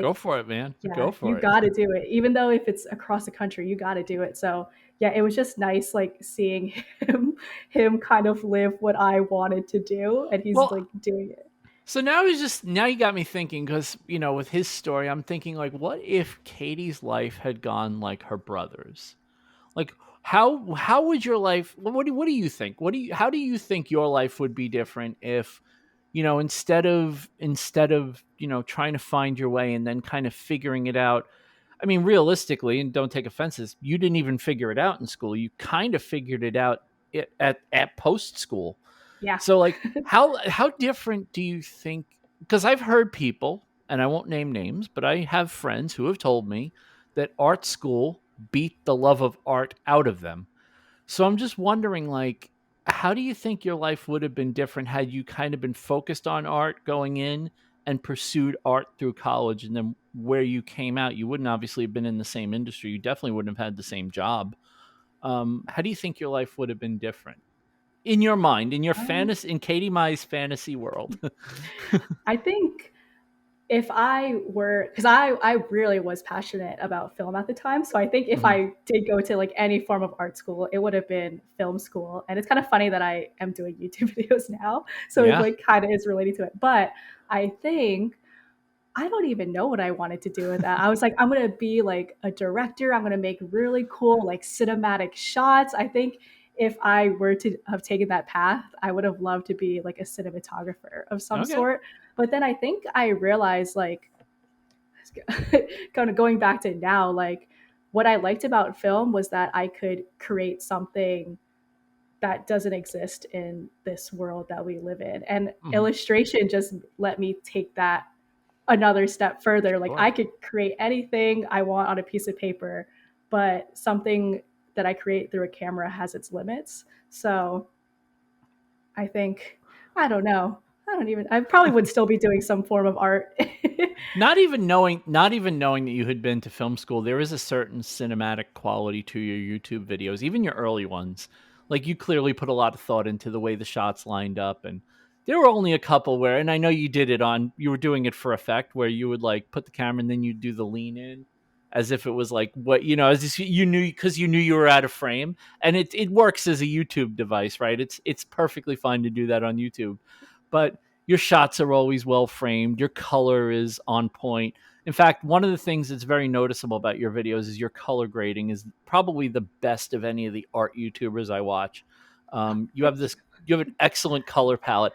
Go Like for it, man. yeah, Go you for it. got to do it. Even though if it's across the country, you got to do it. So, yeah, it was just nice like seeing him kind of live what I wanted to do, and he's Well, like doing it. so now you got me thinking because, with his story, I'm thinking like, what if Katie's life had gone like her brother's? Like, how would your life? What do you think? How do you think your life would be different if, instead of trying to find your way and then kind of figuring it out? I mean, realistically, and don't take offenses, you didn't even figure it out in school. You kind of figured it out at post school. Yeah. So, like, how different do you think? Because I've heard people, and I won't name names, but I have friends who have told me that art school beat the love of art out of them. So I'm just wondering, like, how do you think your life would have been different had you kind of been focused on art going in and pursued art through college, and then where you came out, you wouldn't obviously have been in the same industry. You definitely wouldn't have had the same job. How do you think your life would have been different in your mind, Um, in Katie Mai's fantasy world? I think if I were, because I really was passionate about film at the time, so I think if Mhm. I did go to like any form of art school, it would have been film school. And it's kind of funny that I am doing YouTube videos now, so it Yeah. like kind of is related to it. But I think I don't even know what I wanted to do with that. I was like, I'm gonna be like a director. I'm gonna make really cool like cinematic shots. I think if I were to have taken that path, I would have loved to be like a cinematographer of some Okay. sort. But then I think I realized like kind of going back to now, like what I liked about film was that I could create something that doesn't exist in this world that we live in. And Mhm. illustration just let me take that another step further. Like Sure. I could create anything I want on a piece of paper, but something that I create through a camera has its limits. So I think, I don't know. I probably would still be doing some form of art. Not even knowing that you had been to film school, there is a certain cinematic quality to your YouTube videos, even your early ones. Like, you clearly put a lot of thought into the way the shots lined up, and there were only a couple where, and I know you were doing it for effect, where you would like put the camera and then you'd do the lean in as if it was like as if you knew, because you knew you were out of frame, and it works as a YouTube device, right? It's perfectly fine to do that on YouTube, but your shots are always well framed. Your color is on point. In fact, one of the things that's very noticeable about your videos is your color grading is probably the best of any of the art YouTubers I watch. You have Thank you. this, you have an excellent color palette.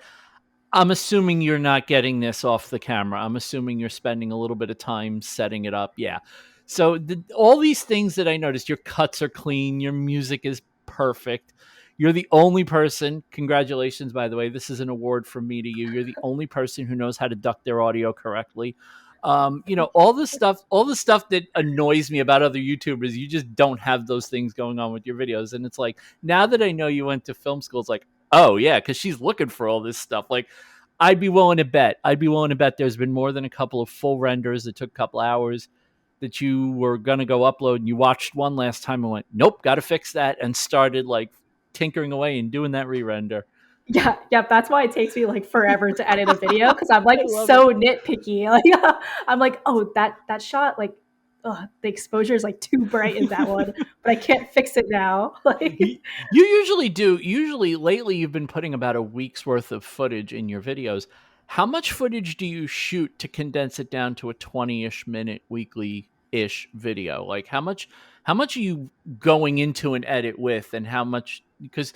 I'm assuming you're not getting this off the camera. I'm assuming you're spending a little bit of time setting it up. Yeah. So all these things that I noticed, your cuts are clean, your music is perfect. You're the only person, congratulations, by the way. This is an award from me to you. You're the only person who knows how to duck their audio correctly. Thank All the stuff that annoys me about other YouTubers, you just don't have those things going on with your videos. And it's like, now that I know you went to film school, it's like, oh yeah, because she's looking for all this stuff. Like, I'd be willing to bet. I'd be willing to bet there's been more than a couple of full renders that took a couple hours. that you were going to go upload and you watched one last time and went, nope, got to fix that, and started like tinkering away and doing that re-render. Yeah, yeah, that's why it takes me like forever to edit a video because I'm like I love it. so nitpicky. Like I'm like, oh, that shot, like, the exposure is like too bright in that one, but I can't fix it now. You Like, usually do. Usually, lately, you've been putting about a week's worth of footage in your videos. How much footage do you shoot to condense it down to a 20-ish minute weekly ish video? Like how much are you going into an edit with, and how much, because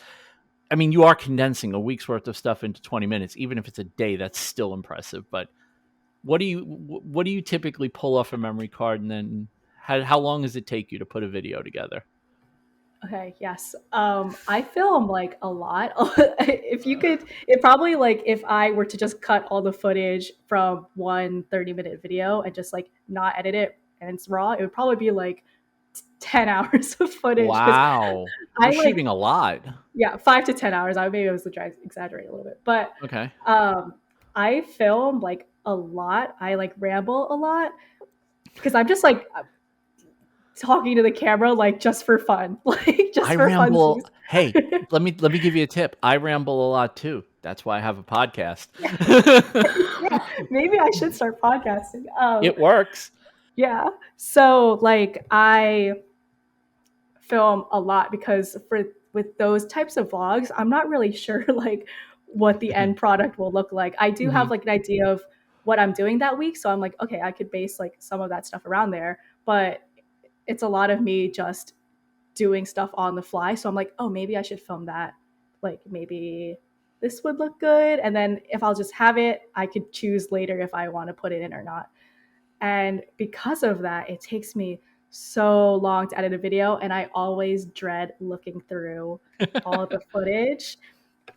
I mean, you are condensing a week's worth of stuff into 20 minutes. Even if it's a day, that's still impressive. But what do you typically pull off a memory card, and then how long does it take you to put a video together? okay, yes. I film like a lot. If you could, it probably like if I were to just cut all the footage from one 30-minute video and just like not edit it and it's raw, it would probably be like 10 hours of footage because Wow. You're I shooting like, a lot. yeah, 5 to 10 hours. I maybe I was exaggerate a little bit, but Okay. um, I film like a lot. I like ramble a lot because I'm just like talking to the camera like just for fun, like I just for ramble. funsies. Hey, let me give you a tip. I ramble a lot too. That's why I have a podcast. Yeah, maybe I should start podcasting. It works. Yeah. So like I film a lot because for with those types of vlogs, I'm not really sure like what the end product will look like. I do have Mhm. like an idea of what I'm doing that week, so I'm like, okay, I could base like some of that stuff around there, but it's a lot of me just doing stuff on the fly. So I'm like, oh, maybe I should film that. Like maybe this would look good, and then if I'll just have it, I could choose later if I want to put it in or not. And because of that, it takes me so long to edit a video, and I always dread looking through all the footage.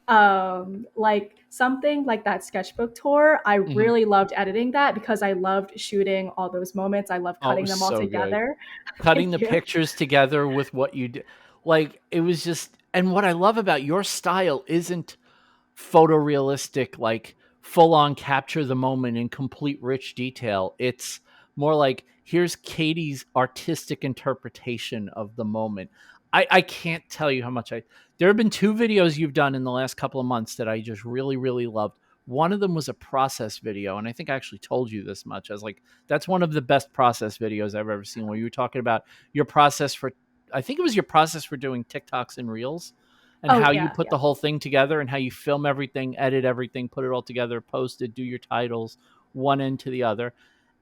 Like something like that sketchbook tour, I Mhm. really loved editing that because I loved shooting all those moments. I loved Oh, it cutting was them all so good. together. Cutting Thank the you. pictures together with what you did. Like it was just, and what I love about your style isn't photorealistic, like full on capture the moment in complete rich detail. It's more like here's Katie's artistic interpretation of the moment. I can't tell you how much there have been two videos you've done in the last couple of months that I just really, really loved. One of them was a process video, and I think I actually told you this much. I was like, that's one of the best process videos I've ever seen, where you were talking about your process for, I think it was your process for doing TikToks and Reels, and Oh how you yeah, put yeah. the whole thing together, and how you film everything, edit everything, put it all together, post it, do your titles, one end to the other.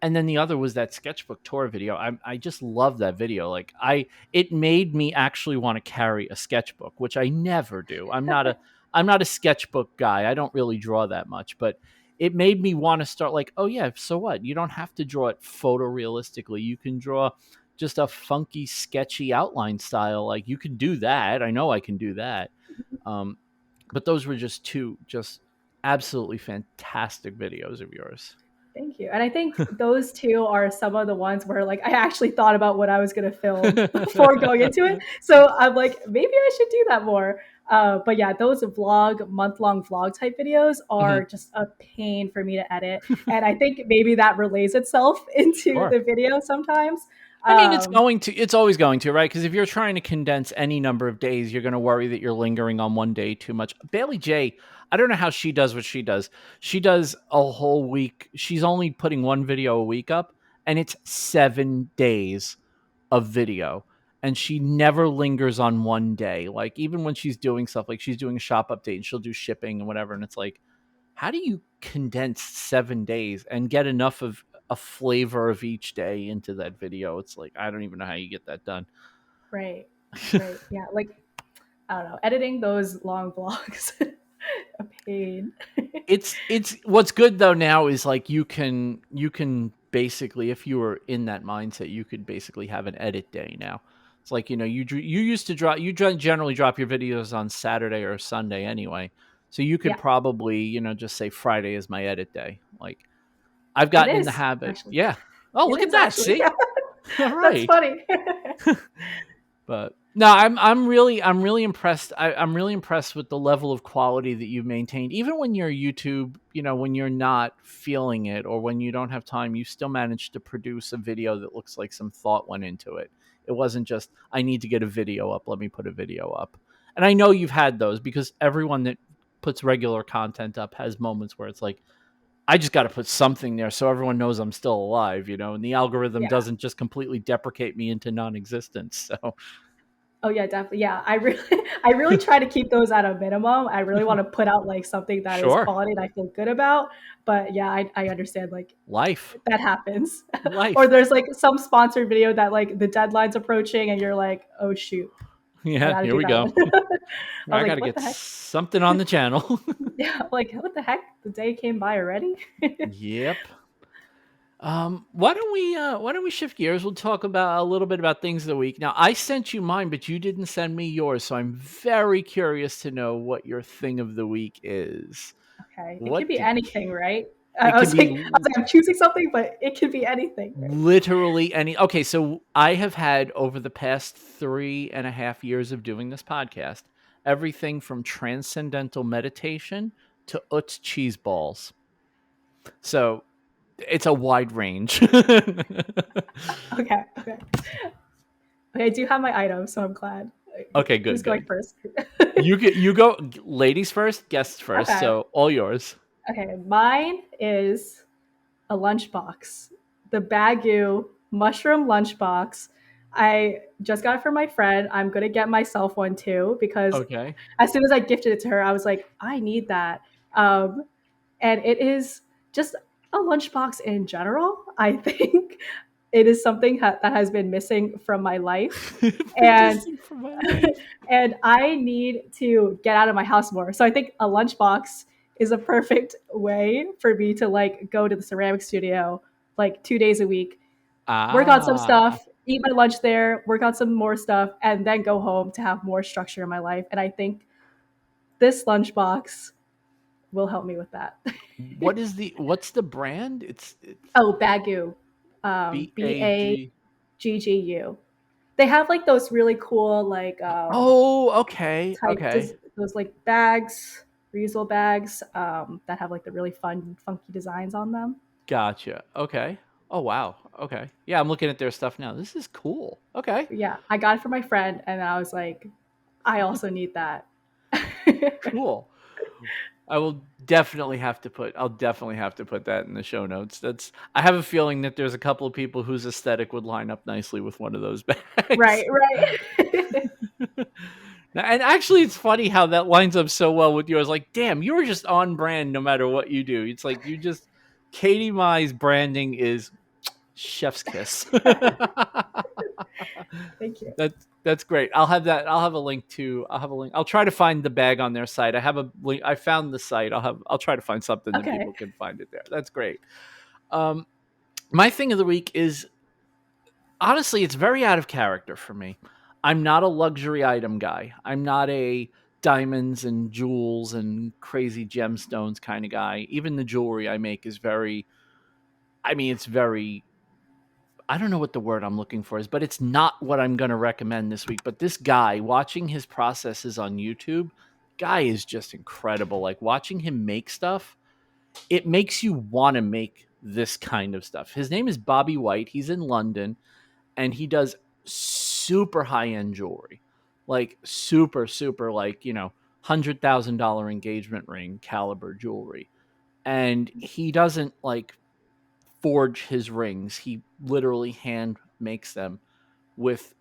And then the other was that sketchbook tour video. I just love that video. Like it made me actually want to carry a sketchbook, which I never do. I'm not a sketchbook guy. I don't really draw that much, but it made me want to start like, oh yeah, so what? You don't have to draw it photorealistically. You can draw just a funky, sketchy outline style. Like you can do that. I know I can do that. Um, but those were just two just absolutely fantastic videos of yours. Thank you. And I think those two are some of the ones where like I actually thought about what I was going to film before going into it. So I'm like, maybe I should do that more. But yeah, those month-long vlog type videos are Mhm. just a pain for me to edit. And I think maybe that relays itself into Sure. the video sometimes. I mean, Um, it's always going to, right? Because if you're trying to condense any number of days, you're going to worry that you're lingering on one day too much. Bailey J, I don't know how she does what she does. She does a whole week. She's only putting one video a week up, and it's 7 days of video. And she never lingers on one day. Like, even when she's doing stuff, like she's doing a shop update and she'll do shipping and whatever. And it's like, how do you condense 7 days and get enough of a flavor of each day into that video? It's like, I don't even know how you get that done. right, right. Yeah. Like, I don't know, editing those long vlogs, a pain. It's what's good though now is like you can basically, if you were in that mindset, you could basically have an edit day now. It's like, you used to drop, generally drop your videos on Saturday or Sunday anyway. So you could Yeah, probably, just say Friday is my edit day. Like I've it gotten in the is habit. actually. Yeah. Oh, It look at is that. actually. See? All That's right. funny. But No, I'm really impressed. I'm really impressed with the level of quality that you've maintained. Even when you're YouTube, when you're not feeling it or when you don't have time, you still manage to produce a video that looks like some thought went into it. It wasn't just I need to get a video up, let me put a video up. And I know you've had those because everyone that puts regular content up has moments where it's like I just got to put something there so everyone knows I'm still alive, and the algorithm Yeah. doesn't just completely deprecate me into non-existence. So, Oh yeah, definitely. Yeah, I really, I really try to keep those at a minimum. I really want to put out like something that is sure. quality that I feel good about. But yeah, I understand like Life. that happens. Or Life. there's like some sponsored video that like the deadline's approaching and you're like, oh shoot, I Yeah, got to here do we that go. one. I was I got like, to what get the heck? something on the channel. Yeah, like what the heck? The day came by already. Yep. Why don't we shift gears? We'll talk about a little bit about things of the week. Now, I sent you mine, but you didn't send me yours, so I'm very curious to know what your thing of the week is. Okay, it could What be did anything, right? it can be I was like, I'm choosing something, but it could be anything, right? literally any. Okay, so I have had over the past 3.5 years of doing this podcast everything from transcendental meditation to Utz cheese balls. So it's a wide range. Okay, okay. Okay, I do have my items, so I'm glad. Okay, Who's good, going good. first? You go, ladies first, guests first. Okay. So all yours. Okay. Mine is a lunchbox. The Bagu mushroom lunchbox. I just got it for my friend. I'm gonna get myself one too because Okay. as soon as I gifted it to her, I was like, I need that. Um, and it is just a lunchbox in general. I think it is something that has been missing from my life, Been and missing from my life. and I need to get out of my house more. So I think a lunchbox is a perfect way for me to like go to the ceramic studio like 2 days a week, work on some Ah, stuff, eat my lunch there, work on some more stuff, and then go home to have more structure in my life. And I think this lunchbox will help me with that. what's the brand? It's Oh, Bagu, B A BAG. G G U. They have like those really cool like Oh, okay, type okay. those like bags, reusable bags that have like the really fun, funky designs on them. Gotcha. Okay. Oh wow. Okay. Yeah, I'm looking at their stuff now. This is cool. Okay. But yeah, I got it for my friend, and I was like, I also need that. Cool. I'll definitely have to put that in the show notes. I have a feeling that there's a couple of people whose aesthetic would line up nicely with one of those bags. Right, right. And actually it's funny how that lines up so well with yours. Like, damn, you were just on brand no matter what you do. It's like Katie Mai's branding is chef's kiss. Thank you. That's great. I'll have that. I'll have a link to. I'll have a link. I'll try to find the bag on their site. I have a link. I found the site. I'll try to find something that Okay. people can find it there. That's great. Um, my thing of the week is honestly, it's very out of character for me. I'm not a luxury item guy. I'm not a diamonds and jewels and crazy gemstones kind of guy. Even the jewelry I make is very. I mean, it's very I don't know what the word I'm looking for is, but it's not what I'm going to recommend this week. But this guy, watching his processes on YouTube, guy is just incredible. Like watching him make stuff, it makes you want to make this kind of stuff. His name is Bobby White. He's in London and he does super high end jewelry, like super, super, like, $100,000 engagement ring caliber jewelry. And he doesn't like forge his rings. He literally hand makes them with,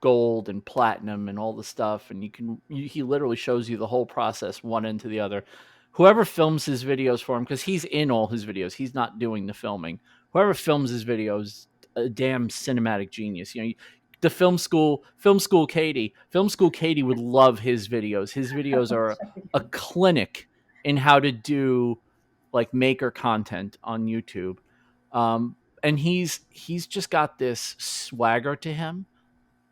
gold and platinum and all the stuff. And he literally shows you the whole process, one end to the other. Whoever films his videos for him, because he's in all his videos, he's not doing the filming. Whoever films his videos, a damn cinematic genius. The film school Katie would love his videos. His videos are a clinic in how to do like maker content on YouTube. And he's just got this swagger to him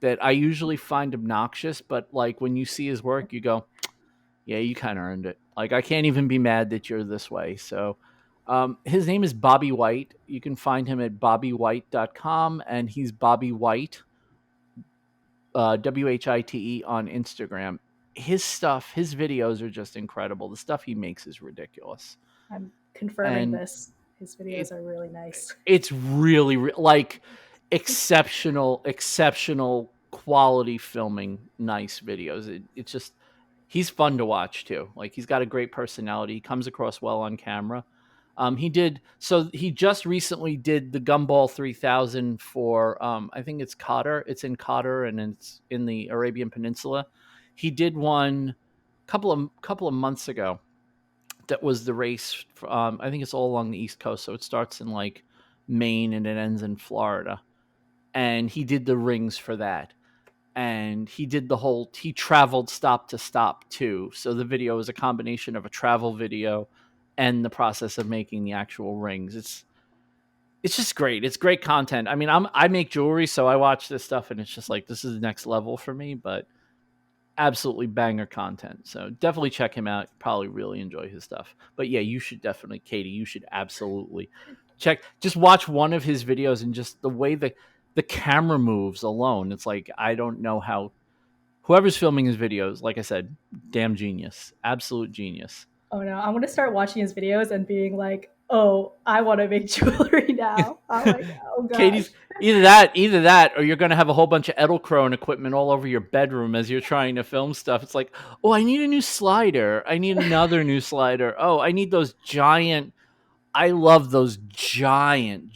that I usually find obnoxious, but like when you see his work, you go, yeah, you kind of earned it. Like I can't even be mad that you're this way. So his name is Bobby White. You can find him at bobbywhite.com, and he's Bobby White WHITE on Instagram. His stuff, his videos are just incredible. The stuff he makes is ridiculous, I'm confirming and this. His it videos are really nice. it's really like exceptional quality filming, nice videos. It's just he's fun to watch too. Like he's got a great personality. He comes across well on camera. He just recently did the Gumball 3000 for I think it's Qatar. It's in Qatar and it's in the Arabian Peninsula. He did one couple of months ago that was the race. I think it's all along the East Coast, so it starts in like Maine and it ends in Florida. And he did the rings for that, and he did he traveled stop to stop too. So the video is a combination of a travel video and the process of making the actual rings. It's just great. It's great content. I mean, I make jewelry, so I watch this stuff, and it's just like this is the next level for me. But absolutely banger content. So definitely check him out. Probably really enjoy his stuff. But yeah, you should definitely, Katie, you should absolutely just watch one of his videos, and just the way the camera moves alone. It's like I don't know how whoever's filming his videos, like I said, damn genius. Absolute genius. Oh no, I'm gonna start watching his videos and being like, oh, I want to make jewelry now. I'm like, oh gosh. Katie's either that, or you're going to have a whole bunch of Edelkrone equipment all over your bedroom as you're trying to film stuff. It's like, oh, I need a new slider. I need another new slider. Oh, I need those giant. I love those giant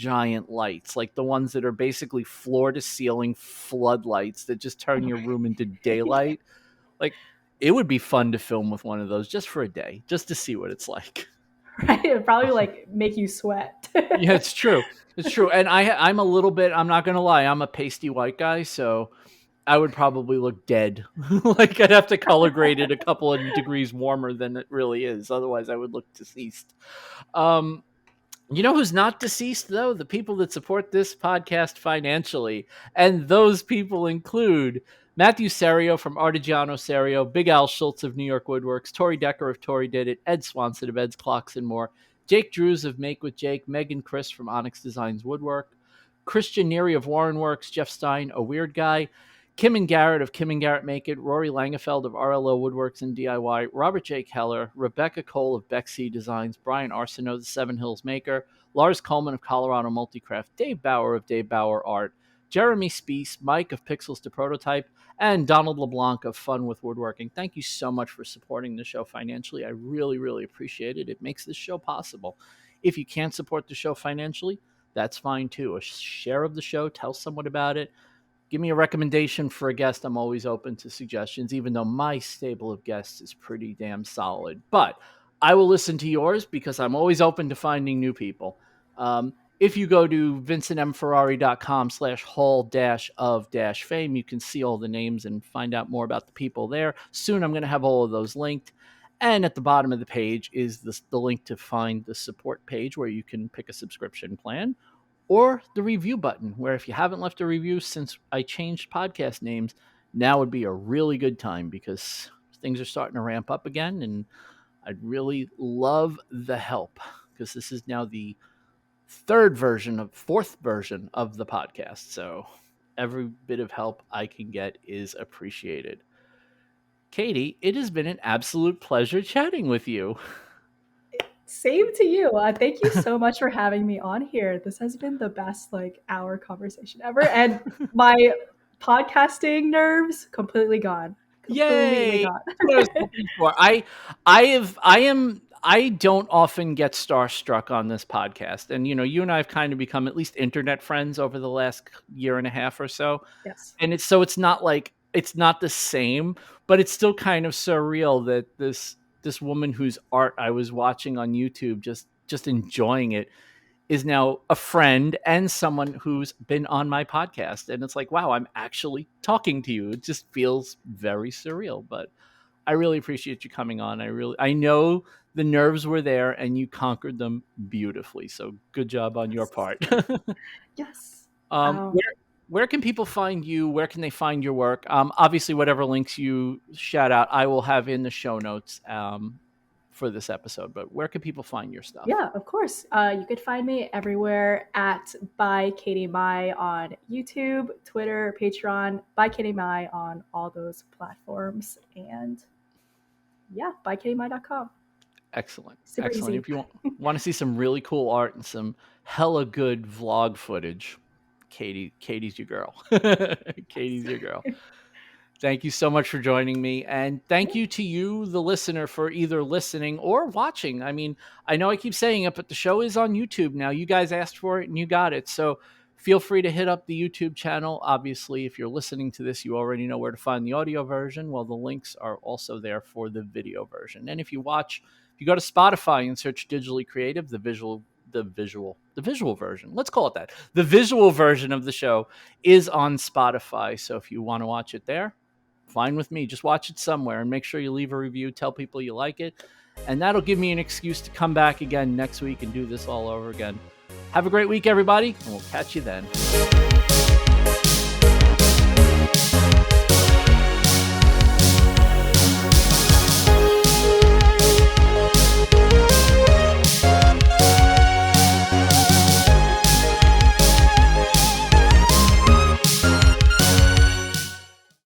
lights, like the ones that are basically floor to ceiling floodlights that just turn your room into daylight. Like, it would be fun to film with one of those just for a day, just to see what it's like. Right? It'd probably like make you sweat. Yeah, it's true. It's true. And I'm a little bit, I'm not going to lie, I'm a pasty white guy. So I would probably look dead. Like I'd have to color grade it a couple of degrees warmer than it really is. Otherwise, I would look deceased. Um, you know who's not deceased, though? The people that support this podcast financially. And those people include Matthew Serio from Artigiano Serio, Big Al Schultz of New York Woodworks, Tori Decker of Tori Did It, Ed Swanson of Ed's Clocks and More, Jake Drews of Make with Jake, Megan Chris from Onyx Designs Woodwork, Christian Neary of Warren Works, Jeff Stein, a weird guy, Kim and Garrett of Kim and Garrett Make It, Rory Langefeld of RLO Woodworks and DIY, Robert J. Keller, Rebecca Cole of Bexy Designs, Brian Arsenault, the Seven Hills Maker, Lars Coleman of Colorado Multicraft, Dave Bauer of Dave Bauer Art, Jeremy Spees, Mike of Pixels to Prototype, and Donald LeBlanc of Fun with Woodworking. Thank you so much for supporting the show financially. I really appreciate it. It makes this show possible. If you can't support the show financially, that's fine too. A share of the show, tell someone about it. Give me a recommendation for a guest. I'm always open to suggestions, even though my stable of guests is pretty damn solid. But I will listen to yours because I'm always open to finding new people. If you go to vincentmferrari.com/hall-of-fame, you can see all the names and find out more about the people there. Soon I'm going to have all of those linked. And at the bottom of the page is the link to find the support page where you can pick a subscription plan, or the review button, where if you haven't left a review since I changed podcast names, now would be a really good time because things are starting to ramp up again. And I'd really love the help because this is now the fourth version of the podcast. So every bit of help I can get is appreciated. Katie, it has been an absolute pleasure chatting with you. Same to you. Thank you so much for having me on here. This has been the best like hour conversation ever, and my podcasting nerves completely gone. Completely Yay! gone. That's what I was hoping for. I don't often get starstruck on this podcast. And you and I have kind of become at least internet friends over the last year and a half or so. Yes. And it's not like it's not the same, but it's still kind of surreal that this woman whose art I was watching on YouTube, just enjoying it, is now a friend and someone who's been on my podcast. And it's like, wow, I'm actually talking to you. It just feels very surreal, but I really appreciate you coming on. I know the nerves were there and you conquered them beautifully. So good job on your Yes. part. Yes. um, where, where can people find you? Where can they find your work? Obviously, whatever links you shout out, I will have in the show notes for this episode, but where can people find your stuff? Yeah, of course. You could find me everywhere at by Katie Mai on YouTube, Twitter, Patreon, by Katie Mai on all those platforms. And yeah, bykatiemai.com. Excellent. Super Excellent. easy. If you want to see some really cool art and some hella good vlog footage, Katie's your girl. Katie's your girl. Thank you so much for joining me. And thank you to you, the listener, for either listening or watching. I mean, I know I keep saying it, but the show is on YouTube now. You guys asked for it and you got it. So feel free to hit up the YouTube channel. Obviously, if you're listening to this, you already know where to find the audio version. Well, the links are also there for the video version. And if you go to Spotify and search Digitally Creative, the visual version, let's call it that. The visual version of the show is on Spotify. So if you want to watch it there, fine with me. Just watch it somewhere and make sure you leave a review. Tell people you like it. And that'll give me an excuse to come back again next week and do this all over again. Have a great week, everybody, and we'll catch you then.